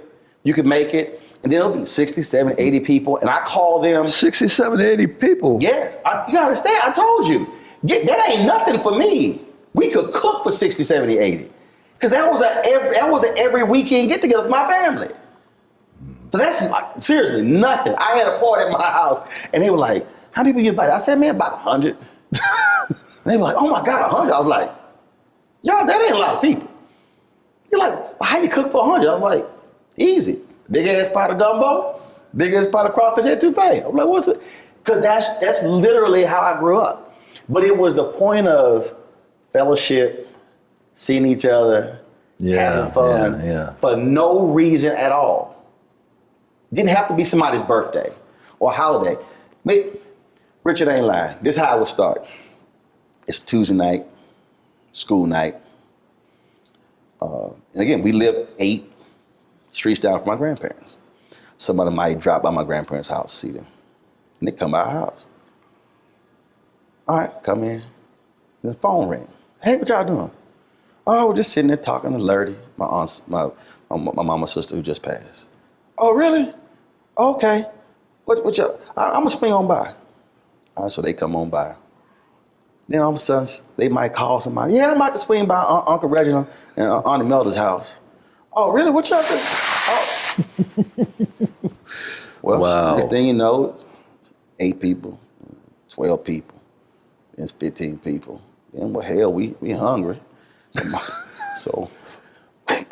You can make it. And then it'll be 60, 70, 80 people. And I call them. 60, 70, 80 people? Yes. You got to understand, I told you. That ain't nothing for me. We could cook for 60, 70, 80. Because that was an every weekend get together with my family. So that's like, seriously nothing. I had a party at my house and they were like, how many people you invited? I said, man, about 100. They were like, oh my God, 100. I was like, y'all, that ain't a lot of people. You're like, well, how you cook for 100? I was like, easy. Big ass pot of gumbo, big ass pot of crawfish etouffee. I'm like, what's it? Because that's literally how I grew up. But it was the point of fellowship, seeing each other, having fun, for no reason at all. Didn't have to be somebody's birthday or holiday. But Richard ain't lying. This is how I would start. It's Tuesday night, school night. And again, we live 8 streets down from my grandparents. Somebody might drop by my grandparents' house, see them. And they come by our house. All right, come in. The phone ring. Hey, what y'all doing? Oh, we're just sitting there talking to Lurdy, my aunt's, my mama's sister who just passed. Oh, really? Okay. What y'all, I'm gonna swing on by. All right, so they come on by. Then all of a sudden, they might call somebody. Yeah, I'm about to swing by Uncle Reginald and Auntie Melda's house. Oh, really? What y'all do? Oh. Well, Wow. next thing you know, 8 people, 12 people, it's 15 people. And well, hell, we hungry. So,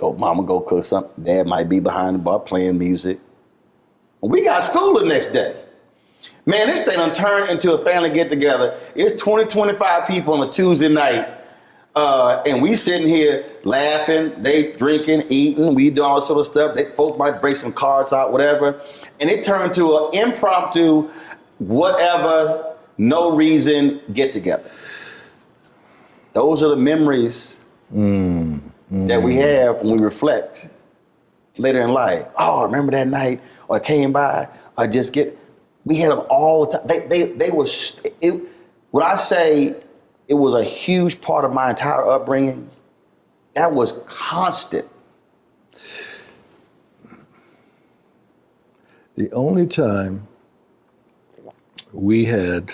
mama go cook something. Dad might be behind the bar playing music. We got school the next day. Man, this thing done turned into a family get-together. It's 20, 25 people on a Tuesday night. And we sitting here laughing, they drinking, eating, we do all this sort of stuff. Folks might break some cards out, whatever. And it turned to an impromptu, whatever, no reason get-together. Those are the memories that we have when we reflect later in life. Oh, remember that night? Or came by, or just we had them all the time. They were, when I say it was a huge part of my entire upbringing, that was constant. The only time we had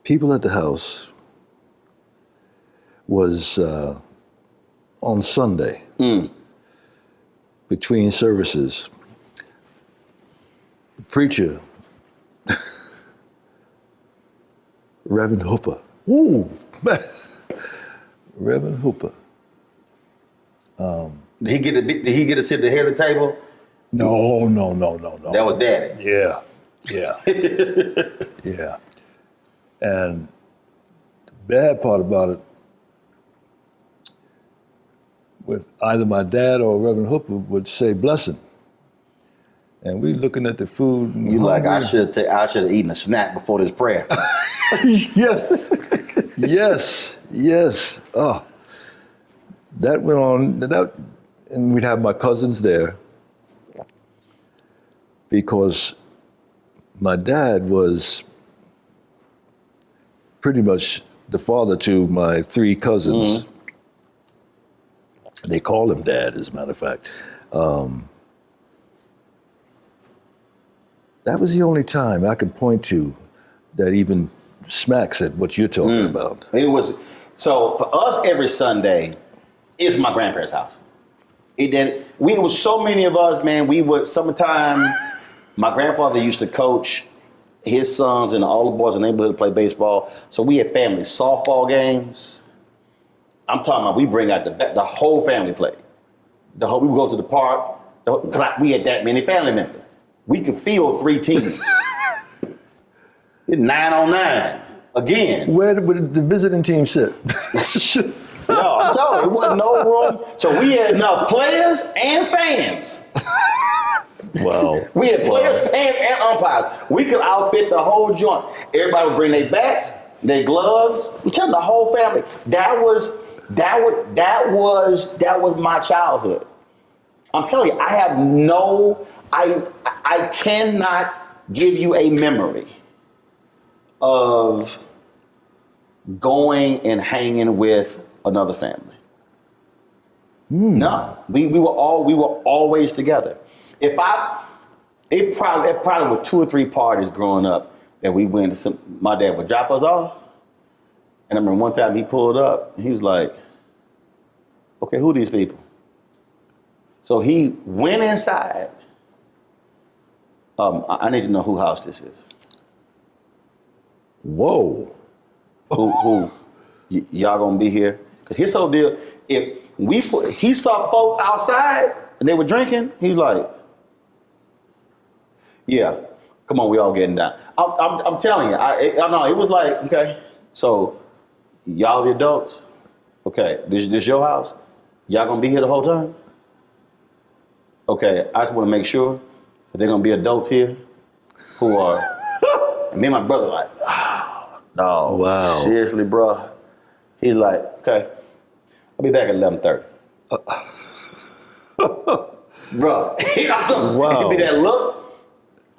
people at the house was on Sunday between services. The preacher, Reverend Hooper. Woo! Reverend Hooper. Did he get to sit at the head of the table? No. That was Daddy. Yeah. Yeah. And the bad part about it, with either my dad or Reverend Hooper would say blessing. And we looking at the food. And you like, I should have eaten a snack before this prayer. Yes. Oh, that went on. And we'd have my cousins there because my dad was pretty much the father to my 3 cousins. Mm-hmm. They call him Dad, as a matter of fact. That was the only time I could point to that even smacks at what you're talking about. It was, so for us every Sunday, it's my grandparents' house. It was so many of us, man, we would, summertime, my grandfather used to coach his sons and all the boys in the neighborhood to play baseball. So we had family softball games. I'm talking about, we bring out the whole family play. We would go to the park, because we had that many family members. We could field 3 teams. It's 9 on 9 again. Where would the visiting team sit? No, I'm telling you, it wasn't no room. So we had enough players and fans. Wow. We had players, fans, and umpires. We could outfit the whole joint. Everybody would bring their bats, their gloves. I'm telling you, the whole family. That was my childhood. I'm telling you, I cannot give you a memory of going and hanging with another family. No, we were always together. It probably were 2 or 3 parties growing up that we went to. My dad would drop us off, and I remember one time he pulled up and he was like, "Okay, who are these people?" So he went inside. I need to know whose house this is. Whoa. Who y'all gonna be here? Cause here's the whole deal. If he saw folk outside and they were drinking, he was like, "Yeah, come on, we all getting down." I'm telling you, I know it was like, okay, so y'all the adults, okay, this your house? Y'all gonna be here the whole time? Okay, I just want to make sure that they're gonna be adults here who are. And me and my brother like, oh, no, wow, seriously, bro. He's like, okay, I'll be back at 11:30. Bro, wow. Be that look.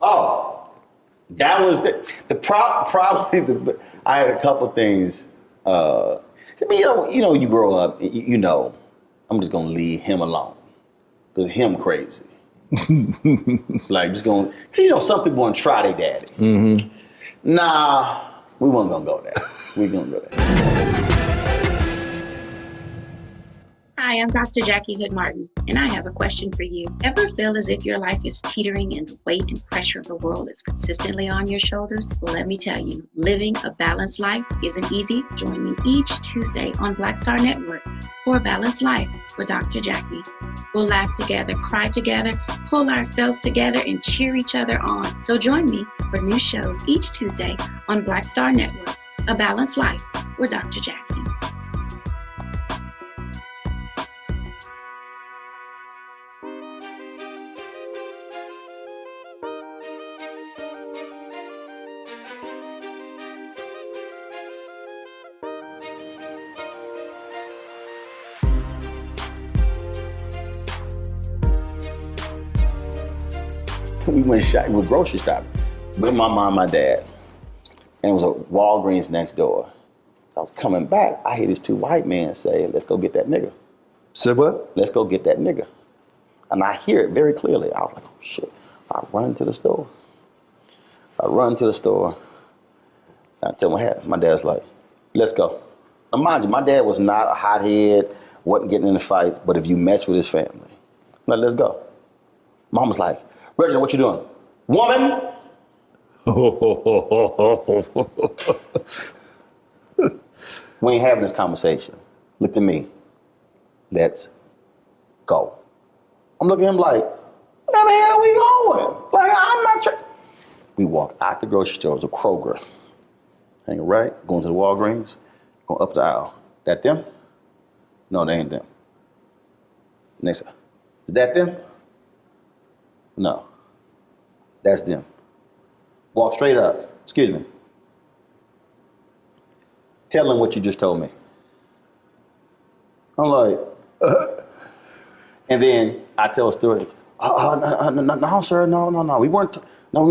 Oh, that was the probably I had a couple things. I mean, you know, you grow up, you know, I'm just gonna leave him alone. Cause him crazy. Like just going, you know, some people want to try their daddy. Mm-hmm. Nah, We weren't gonna go there. We gonna go there. Hi, I'm Dr. Jackie Hood Martin, and I have a question for you. Ever feel as if your life is teetering and the weight and pressure of the world is consistently on your shoulders? Well, let me tell you, living a balanced life isn't easy. Join me each Tuesday on Black Star Network for a Balanced Life with Dr. Jackie. We'll laugh together, cry together, pull ourselves together, and cheer each other on. So join me for new shows each Tuesday on Black Star Network, A Balanced Life with Dr. Jackie. We went grocery shopping with my mom and my dad. And it was a Walgreens next door. So I was coming back, I hear these two white men say, let's go get that nigga. Said what? Let's go get that nigga. And I hear it very clearly. I was like, oh shit. I run to the store. So I run to the store. I tell my dad's like, let's go. Now mind you, my dad was not a hothead, wasn't getting into fights, but if you mess with his family, like, let's go. Mom was like, Reginald, what you doing? Woman! We ain't having this conversation. Look at me. Let's go. I'm looking at him like, where the hell we going? Like, I'm not trying. We walk out the grocery store. It was a Kroger. Hanging right, going to the Walgreens, going up the aisle. That them? No, they ain't them. Next, is that them? No, that's them. Walk straight up. Excuse me. Tell them what you just told me. I'm like, and then I tell a story. No, sir, no. We we're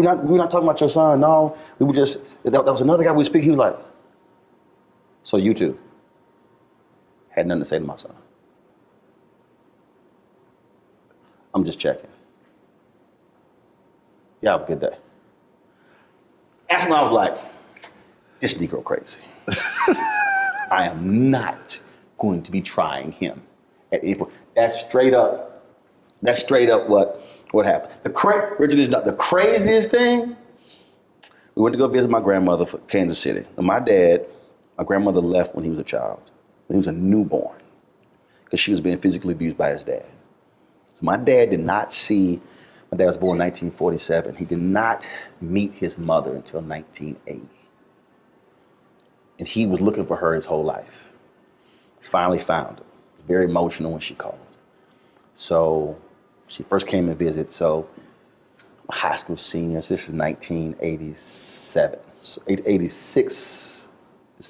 not talking about your son. No, we were just. That was another guy we speak. He was like, so you two had nothing to say to my son. I'm just checking. Y'all have a good day. That's when I was like, this Negro crazy. I am not going to be trying him at any point. That's straight up what happened. Richard is not the craziest thing. We went to go visit my grandmother from Kansas City. And my grandmother left when he was a child, when he was a newborn, because she was being physically abused by his dad. So my dad was born in 1947. He did not meet his mother until 1980. And he was looking for her his whole life. Finally found her. Very emotional when she called. So she first came to visit. So high school seniors, this is 1987. So 86,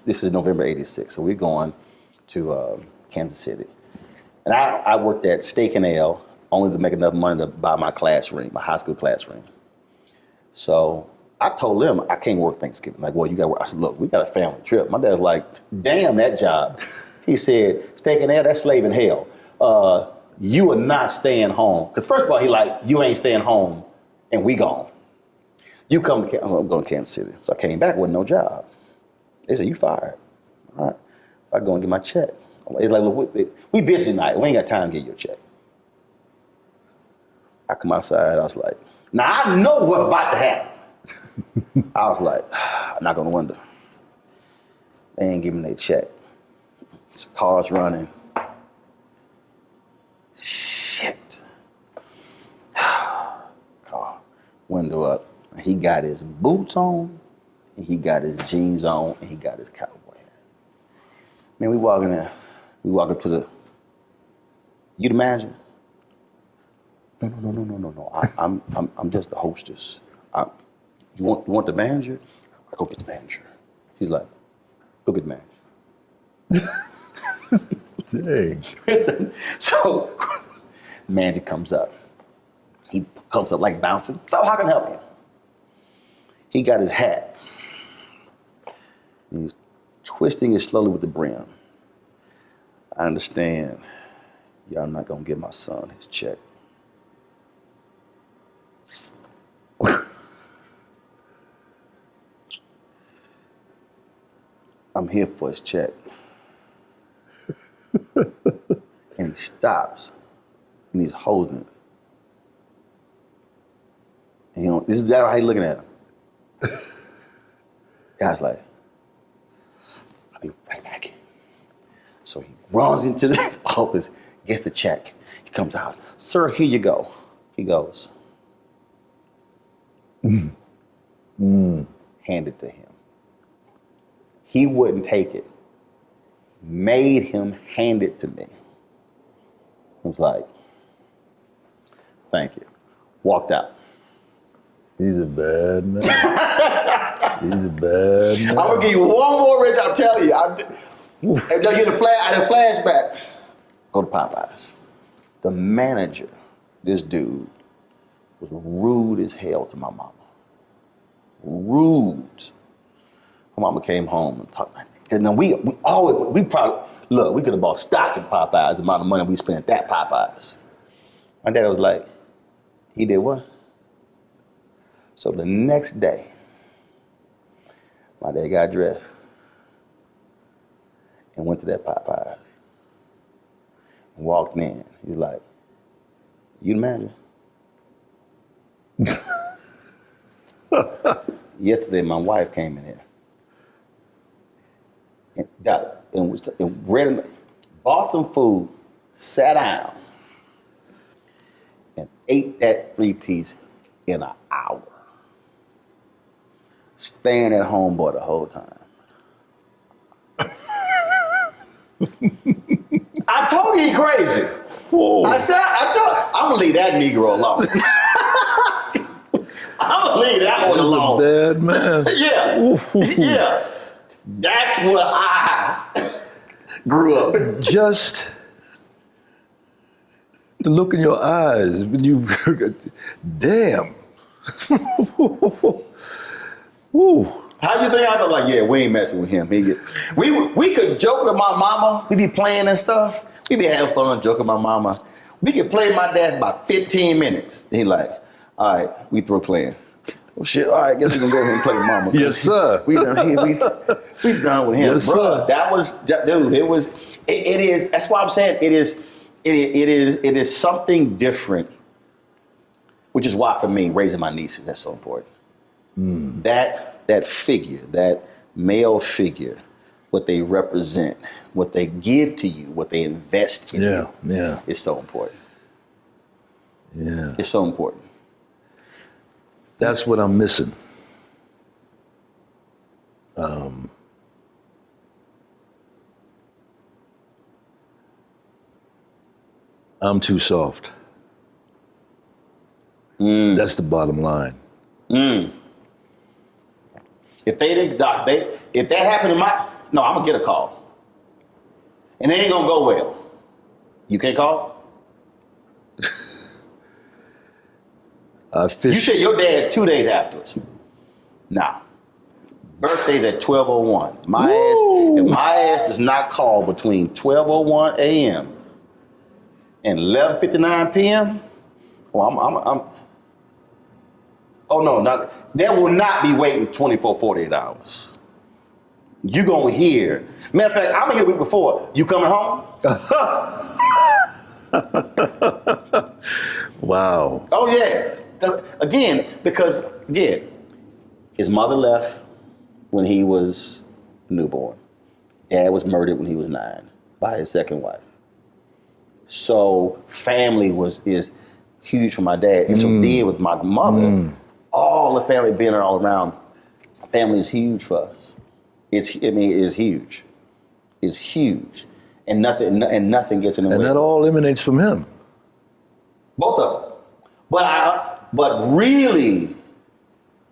this is November 86. So we're going to Kansas City. And I worked at Steak and Ale, only to make enough money to buy my class ring, my high school class ring. So I told them I can't work Thanksgiving. Like, well, you got to work. I said, look, we got a family trip. My dad's like, damn that job. He said, Steak and Ale, that's slave in hell. You are not staying home. Because first of all, he like, you ain't staying home and we gone. You come to I'm going to Kansas City. So I came back with no job. They said, you fired. All right. I go and get my check. It's like, look, we busy tonight. We ain't got time to get your check. I come outside, I was like, now I know what's about to happen. I was like, I knock on the window. They ain't giving me their check. Cars running. Shit. Car, window up. He got his boots on, and he got his jeans on, and he got his cowboy hat. Man, we walking up to the, you the manager? No. I'm just the hostess. You want the manager? I go get the manager. He's like, go get the manager. Dang. So, manager comes up. He comes up like bouncing. So how can I help you? He got his hat. He's twisting it slowly with the brim. I understand y'all not gonna give my son his check. I'm here for his check. And he stops and he's holding it. And this is how he's looking at him. Guy's like, I'll be right back. So he runs into the office, gets the check. He comes out, sir, here you go. He goes, hand it to him. He wouldn't take it. Made him hand it to me. I was like, thank you. Walked out. He's a bad man. He's a bad man. I'm gonna give you one more, Rich. I'm telling you. I had a flashback. Go to Popeyes. The manager, this dude, was rude as hell to my mama. Rude. My mama came home and talked like that. And then we could have bought stock in Popeyes, the amount of money we spent at that Popeyes. My dad was like, he did what? So the next day, my dad got dressed and went to that Popeyes and walked in. He was like, you the manager? Yesterday, my wife came in here and bought some food, sat down, and ate that 3-piece in an hour. Staring at homeboy the whole time. I told you he crazy. Whoa. I said, I'm gonna leave that Negro alone. I'm gonna leave that one alone. Bad man. Yeah. Yeah. That's what I grew up. Just the look in your eyes when you, damn. Woo. How you think I felt like, yeah, we ain't messing with him. We could joke with my mama. We be playing and stuff. We be having fun joking with my mama. We could play my dad for about 15 minutes. He like, all right, we through playing. Oh shit, all right, guess we gonna go ahead and play with mama. Yes, sir. We done with him. Yes, Bruh, sir. that was, dude, it is, that's why I'm saying it is something different, which is why for me, raising my nieces, that's so important. That figure, that male figure, what they represent, what they give to you, what they invest in you, is so important. Yeah. It's so important. That's what I'm missing. I'm too soft. That's the bottom line. If that happened to I'm gonna get a call. And it ain't gonna go well. You can't call? You said your dad 2 days afterwards. Nah. Birthday's at 12:01. If my ass does not call between 12:01 a.m. and 11:59 p.m., there will not be waiting 24, 48 hours. You gonna hear. Matter of fact, I'm here the week before. You coming home? Wow. Oh yeah. Because his mother left when he was newborn. Dad was murdered when he was 9 by his second wife. So family is huge for my dad. And so then with my mother, all the family being all around, family is huge for us. It is huge. It's huge. And nothing gets in the way. And that all emanates from him. Both of them. But really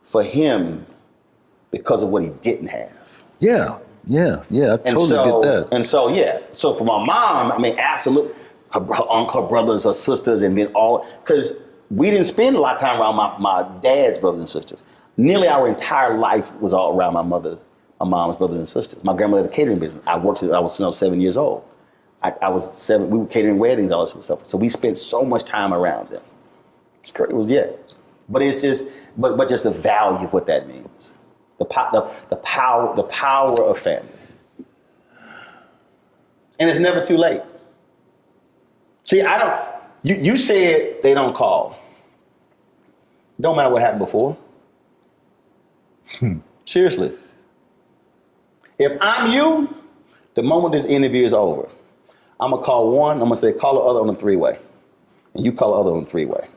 for him, because of what he didn't have. Yeah. I totally get that. And so, so for my mom, absolutely, her brothers, her sisters, and then because we didn't spend a lot of time around my dad's brothers and sisters. Nearly our entire life was all around my mom's brothers and sisters. My grandmother had a catering business. I was 7 years old. I was 7, we were catering weddings, all this stuff. So we spent so much time around them. It was, but it's just, but just the value of what that means. The power of family. And it's never too late. See, you said they don't call. Don't matter what happened before. Seriously. If I'm you, the moment this interview is over, I'm going to call one, I'm going to say, call the other on the three-way. And you call the other on the three-way.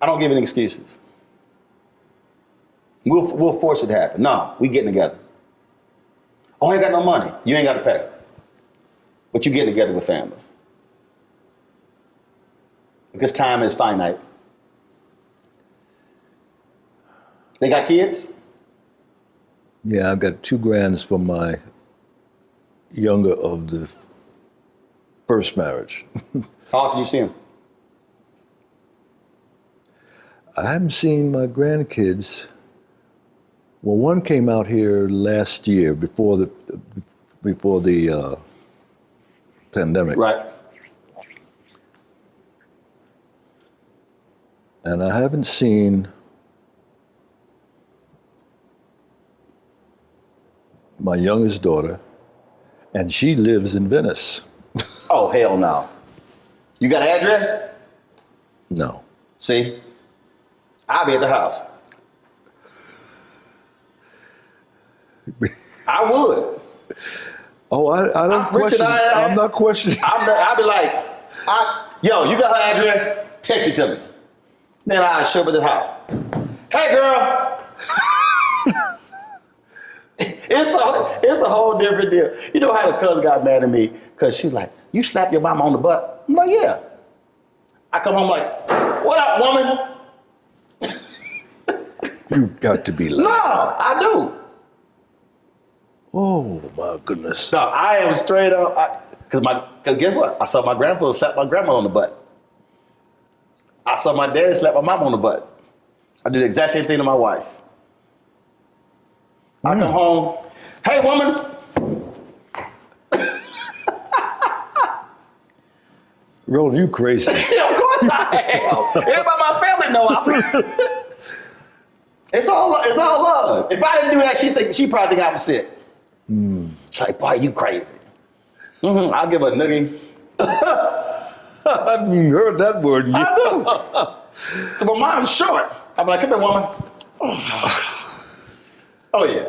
I don't give any excuses. We'll force it to happen. No, we getting together. Oh, I ain't got no money. You ain't got to pay. But you getting together with family. Because time is finite. They got kids? Yeah, I've got 2 grands from my younger of the first marriage. How often you see them? I haven't seen my grandkids. Well, one came out here last year before the pandemic. Right. And I haven't seen my youngest daughter, and she lives in Venice. Oh, hell no. You got an address? No. See? I'll be at the house. I would. Oh, I don't question. I'm not questioning. I'll be like, yo, you got her address? Text it to me. Then I'll show up at the house. Hey, girl. It's a whole different deal. You know how the cousin got mad at me? Because she's like, you slapped your mama on the butt? I'm like, yeah. I come home like, what up, woman? You got to be lying. No, I do. Oh, my goodness. No, I am straight up. Because guess what? I saw my grandfather slap my grandma on the butt. I saw my daddy slap my mom on the butt. I do the exact same thing to my wife. I come home, hey, woman. Roland, you crazy. Of course I am. Everybody in my family know I'm. It's all love. If I didn't do that, she probably think I was sick. She's like, boy, you crazy. I'll give her a noogie. I haven't heard that word yet. I do. So my mom's short. I'm like, come here, woman. Oh, yeah.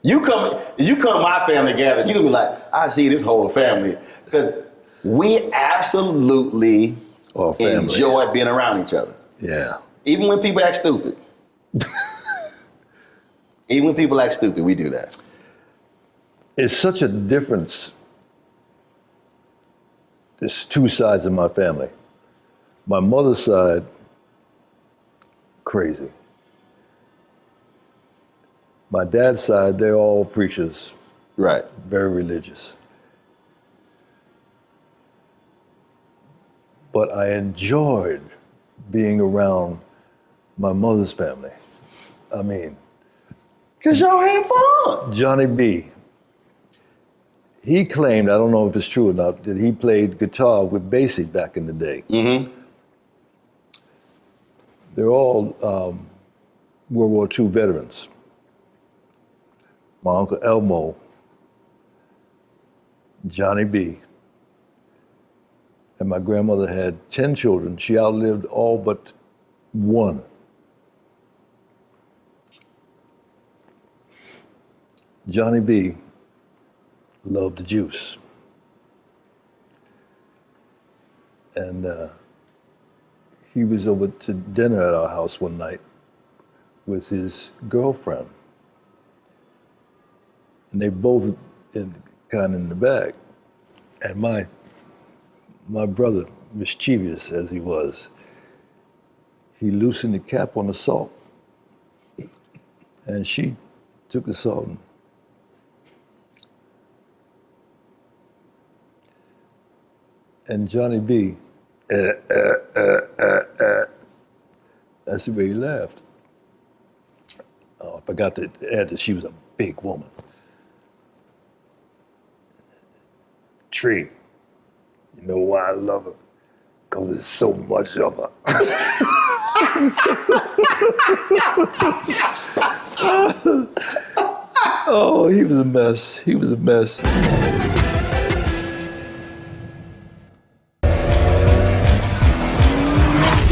You come to my family gathering, you can be like, I see this whole family. Because we absolutely enjoy being around each other. Yeah. Even when people act stupid. Even when people act stupid, we do that. It's such a difference. There's 2 sides of my family. My mother's side, crazy. My dad's side, they're all preachers. Right. Very religious. But I enjoyed being around my mother's family. I mean, because y'all had fun. Johnny B. He claimed, I don't know if it's true or not, that he played guitar with Basie back in the day. Mm-hmm. They're all World War II veterans. My Uncle Elmo, Johnny B. And my grandmother had 10 children. She outlived all but 1. Johnny B. loved the juice. And he was over to dinner at our house one night with his girlfriend. And they both kind of in the bag. And my brother, mischievous as he was, he loosened the cap on the salt. And she took the salt and Johnny B, that's the way he laughed. Oh, I forgot to add that she was a big woman. Tree, you know why I love her? Because there's so much of her. Oh, he was a mess. He was a mess. We're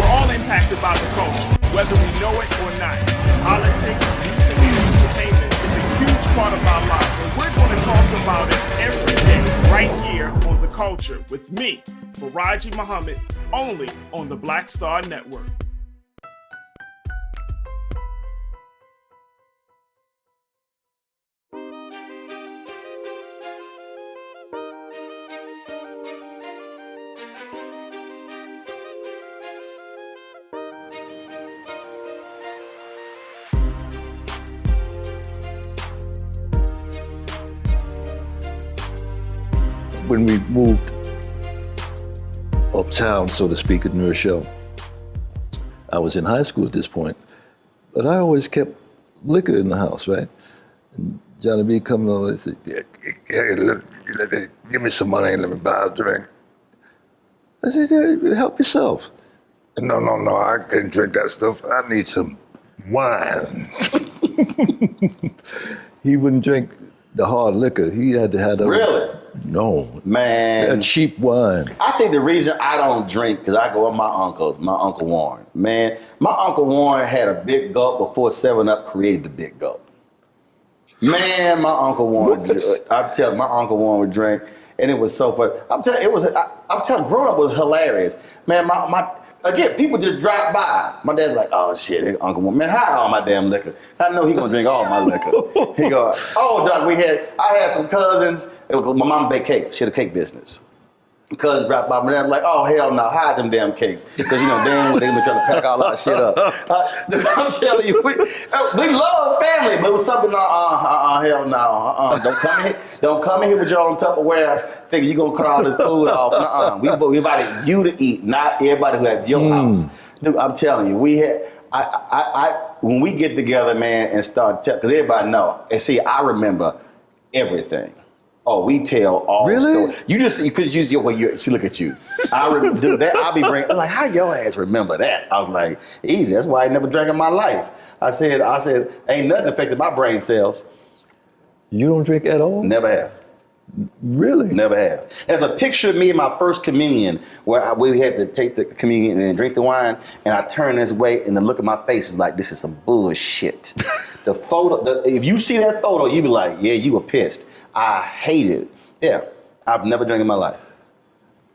all impacted by the culture, whether we know it or not. Politics, music, and entertainment is a huge part of our lives, and we're going to talk about it every day right here on The Culture with me, Faraji Muhammad, only on the Black Star Network. When we moved uptown, so to speak, at New Rochelle, I was in high school at this point, but I always kept liquor in the house, right? And Johnny B coming over and said, "Yeah, hey, give me some money and let me buy a drink." I said, "Yeah, help yourself." No, I can't drink that stuff. I need some wine. He wouldn't drink the hard liquor. He had to have that. Really? No. Man. That cheap wine. I think the reason I don't drink, because I go with my uncles, my Uncle Warren. Man, my Uncle Warren had a big gulp before 7-Up created the big gulp. Man, my Uncle Warren, I'm telling you, my Uncle Warren would drink, and it was so funny. I'm telling you, growing up was hilarious. Man, again, people just drop by. My dad's like, "Oh shit, Uncle Warren, man, hide all my damn liquor. I know he gonna drink all my liquor." He go, "Oh, Doc, I had some cousins. My mom baked cakes. She had a cake business. Cousins dropped by. My dad's like, "Oh hell no, hide them damn cakes, because you know damn well they been trying to pack all our shit up." I'm telling you, we love family, but it was something. Hell no, don't come in here with your own Tupperware thinking you gonna cut all this food off. We invited you to eat, not everybody who at your house. Dude, I'm telling you, when we get together, man, and start because everybody know. And see, I remember everything. Oh, we tell all stories. You could use your way. See, look at you. I remember dude, that. I'll be bringing. Like, how your ass remember that? I was like, easy. That's why I never drank in my life. I said, ain't nothing affected my brain cells. You don't drink at all? Never have. Really? Never have. There's a picture of me in my first communion where we had to take the communion and then drink the wine, and I turned this way, and the look at my face was like, this is some bullshit. The photo, if you see that photo, you be like, yeah, you were pissed. I hate it. Yeah, I've never drank in my life.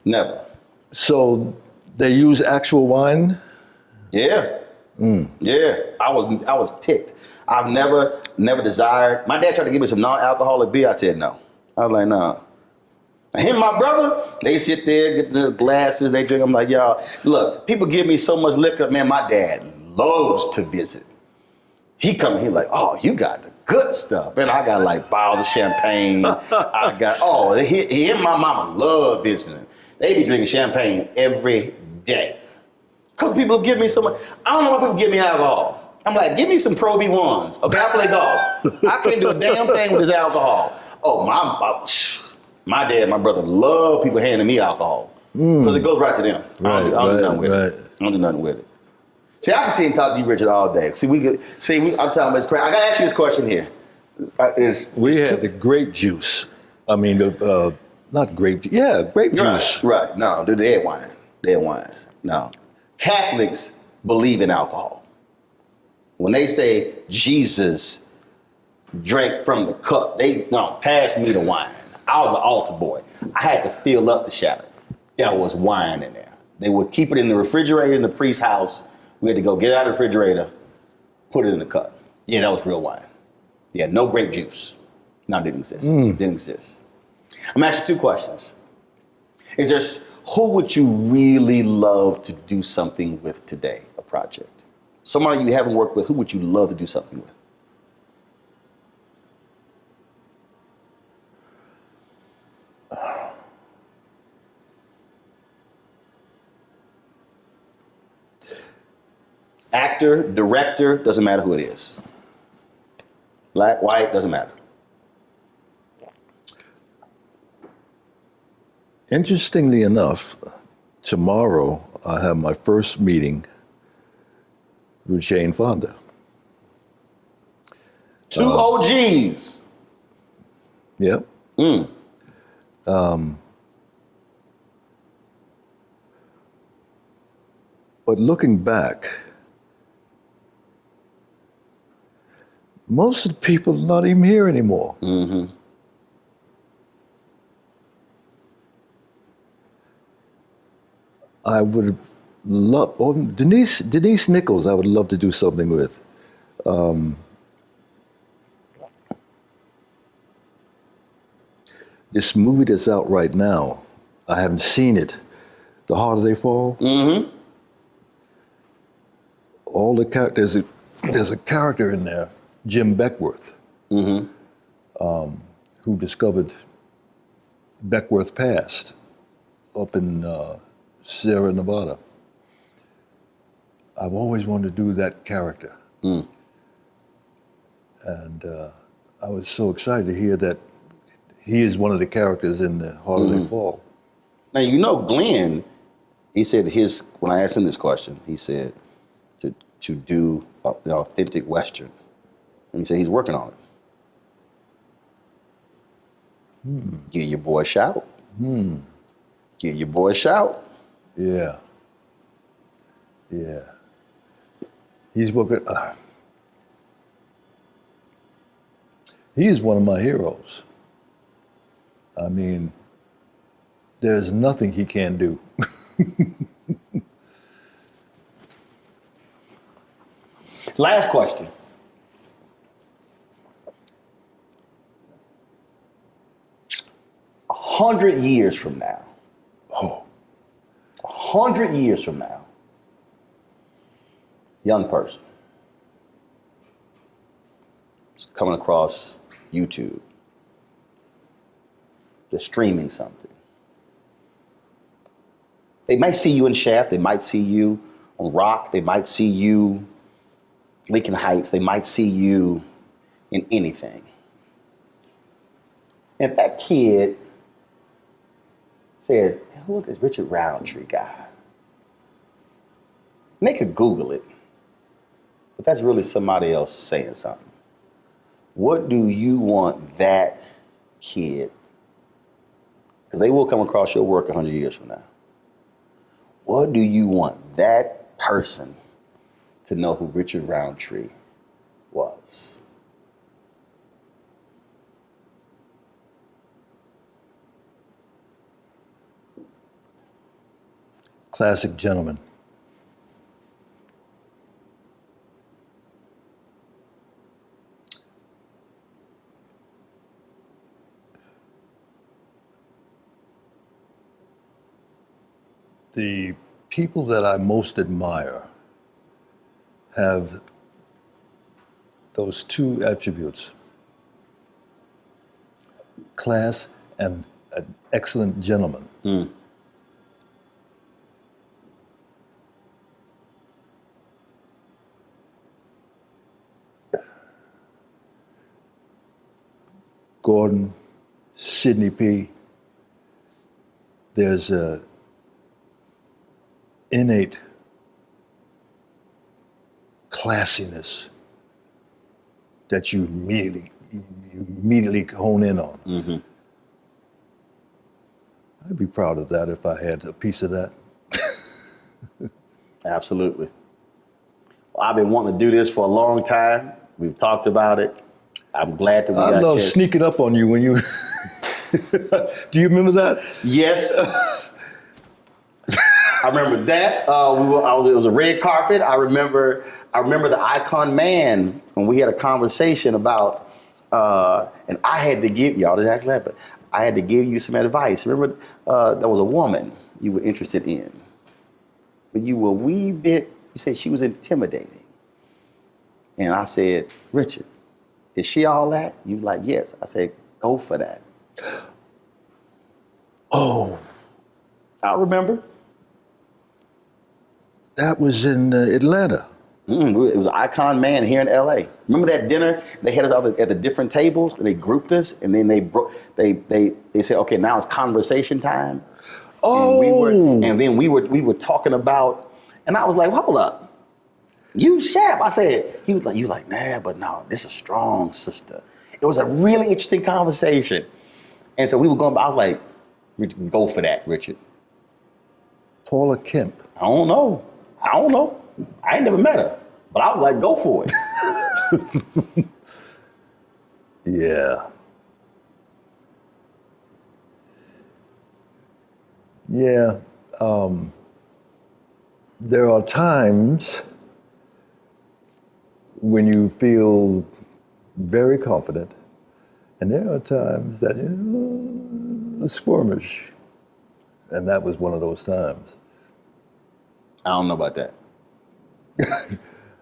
Never. So they use actual wine? Yeah. Yeah, I was ticked. I've never desired. My dad tried to give me some non-alcoholic beer. I said no. I was like, nah. And him and my brother, they sit there, get the glasses, they drink. I'm like, y'all, look, people give me so much liquor. Man, my dad loves to visit. He come, he like, oh, you got the good stuff. And I got like bottles of champagne. I got, he and my mama love visiting. They be drinking champagne every day. Because people give me so much. I don't know why people give me alcohol. I'm like, give me some Pro V1s. Okay, I play golf. I can't do a damn thing with this alcohol. Oh, my dad, my brother love people handing me alcohol. Because it goes right to them. I don't do nothing with it. I don't do nothing with it. See, I can see and talk to you, Richard, all day. I'm talking about this crap. I got to ask you this question here. We had the grape juice. I mean, not grape juice. Yeah, grape juice. Right. No, the dead wine. Dead wine. No. Catholics believe in alcohol. When they say Jesus drank from the cup, pass me the wine. I was an altar boy. I had to fill up the shallot. There was wine in there. They would keep it in the refrigerator in the priest's house. We had to go get it out of the refrigerator, put it in the cup. Yeah, that was real wine. Yeah, no grape juice. No, it didn't exist. Didn't exist. I'm asking you two questions. Who would you really love to do something with today, a project? Somebody you haven't worked with, who would you love to do something with? Actor, director, doesn't matter who it is. Black, white, doesn't matter. Interestingly enough, tomorrow I have my first meeting with Jane Fonda. Two OGs. Yep. But looking back, most of the people are not even here anymore. Mm-hmm. I would love, or Denise Nichols, I would love to do something with. This movie that's out right now, I haven't seen it, The Harder They Fall. Mm-hmm. All the characters, there's a character in there, Jim Beckworth, Mm-hmm. who discovered Beckworth Pass up in Sierra Nevada. I've always wanted to do that character. Mm. And I was so excited to hear that he is one of the characters in The Harder They Fall. Now, you know, Glenn, he said when I asked him this question, he said to do an authentic Western. And he said he's working on it. Give your boy a shout. Give your boy a shout. Yeah. Yeah. He's working. He is one of my heroes. I mean, there's nothing he can't do. Last question. A 100 years from now. 100 years from now. Young person. It's coming across YouTube. They're streaming something. They might see you in Shaft. They might see you on Rock. They might see you Lincoln Heights. They might see you in anything. And if that kid says, who is this Richard Roundtree guy? And they could Google it, but that's really somebody else saying something. What do you want that kid, because they will come across your work 100 years from now. What do you want that person to know who Richard Roundtree was? Classic gentleman. The people that I most admire have those two attributes: class and an excellent gentleman. Gordon, Sidney P. There's a innate classiness that you immediately hone in on. Mm-hmm. I'd be proud of that if I had a piece of that. Absolutely. Well, I've been wanting to do this for a long time. We've talked about it. I'm glad that we got a I love chance. sneaking up on you when you. Do you remember that? Yes. I remember that. It was a red carpet. I remember the Icon Man when we had a conversation about, and I had to give y'all this actually happened. I had to give you some advice. Remember, there was a woman you were interested in, but you were a wee bit. You said she was intimidating, and I said, Richard, is she all that? You were like, yes. I said, go for that. Oh, I remember. That was in Atlanta. It was Icon Man here in LA. Remember that dinner? They had us all at the different tables, and they grouped us, and then they said, okay, now it's conversation time. Oh. And then we were talking about, and I was like, hold up. You Shap. I said, he was like, nah, but no, this is a strong sister. It was a really interesting conversation. And so we were going, I was like, Richard, go for that, Richard. Paula Kemp. I don't know. I ain't never met her. But I was like, go for it. Yeah. Yeah. There are times when you feel very confident, and there are times that you're squirmish. And that was one of those times. I don't know about that.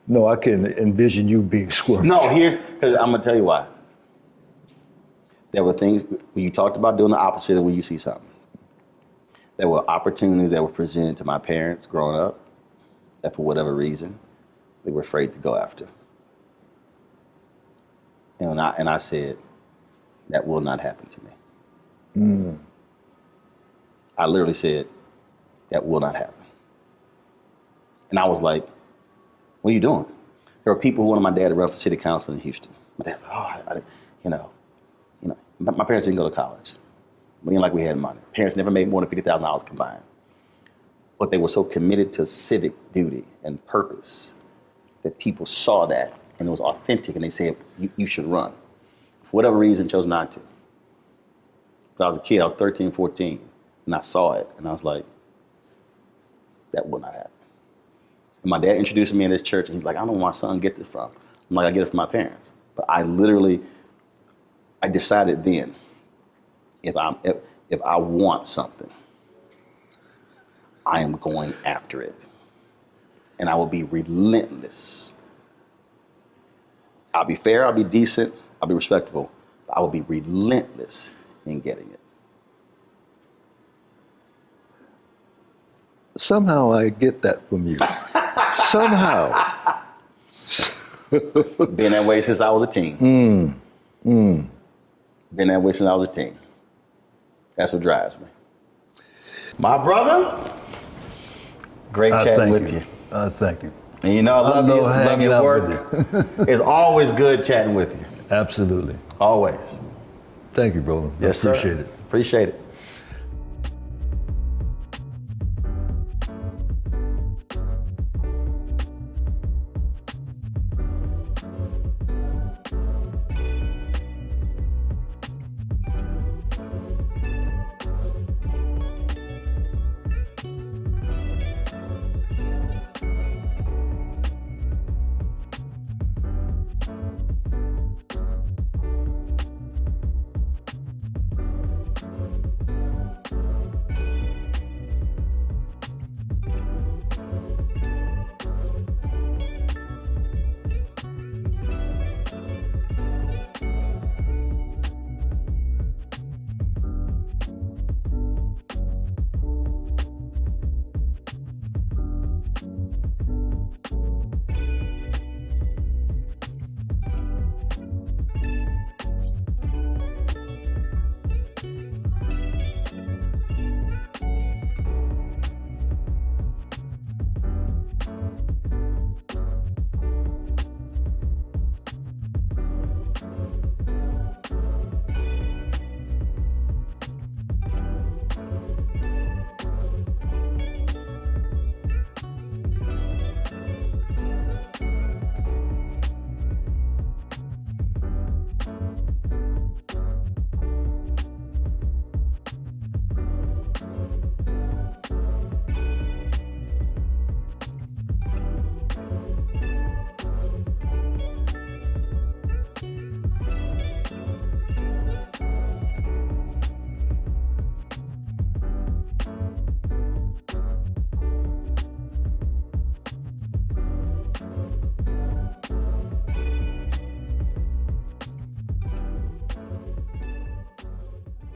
No, I can envision you being squirmish. No, because I'm going to tell you why. There were things, when you talked about doing the opposite of when you see something. There were opportunities that were presented to my parents growing up that for whatever reason, they were afraid to go after. And I said, that will not happen to me. Mm. I literally said, that will not happen. And I was like, what are you doing? There were people who wanted my dad to run for city council in Houston. My dad's like, my parents didn't go to college. We didn't like we had money. Parents never made more than $50,000 combined. But they were so committed to civic duty and purpose that people saw that and it was authentic and they said, you should run. For whatever reason, chose not to. When I was a kid, I was 13, 14, and I saw it and I was like, that will not happen. And my dad introduced me in this church and he's like, I don't know where my son gets it from. I'm like, I get it from my parents. But I decided then, if I want something, I am going after it. And I will be relentless. I'll be fair, I'll be decent, I'll be respectable, but I will be relentless in getting it. Somehow I get that from you. Somehow. Been that way since I was a teen. Been that way since I was a teen. That's what drives me. My brother, great chatting with you. Thank you. And you know, I love your work. It's always good chatting with you. Absolutely. Always. Thank you, brother. Yes, I appreciate sir. it. Appreciate it.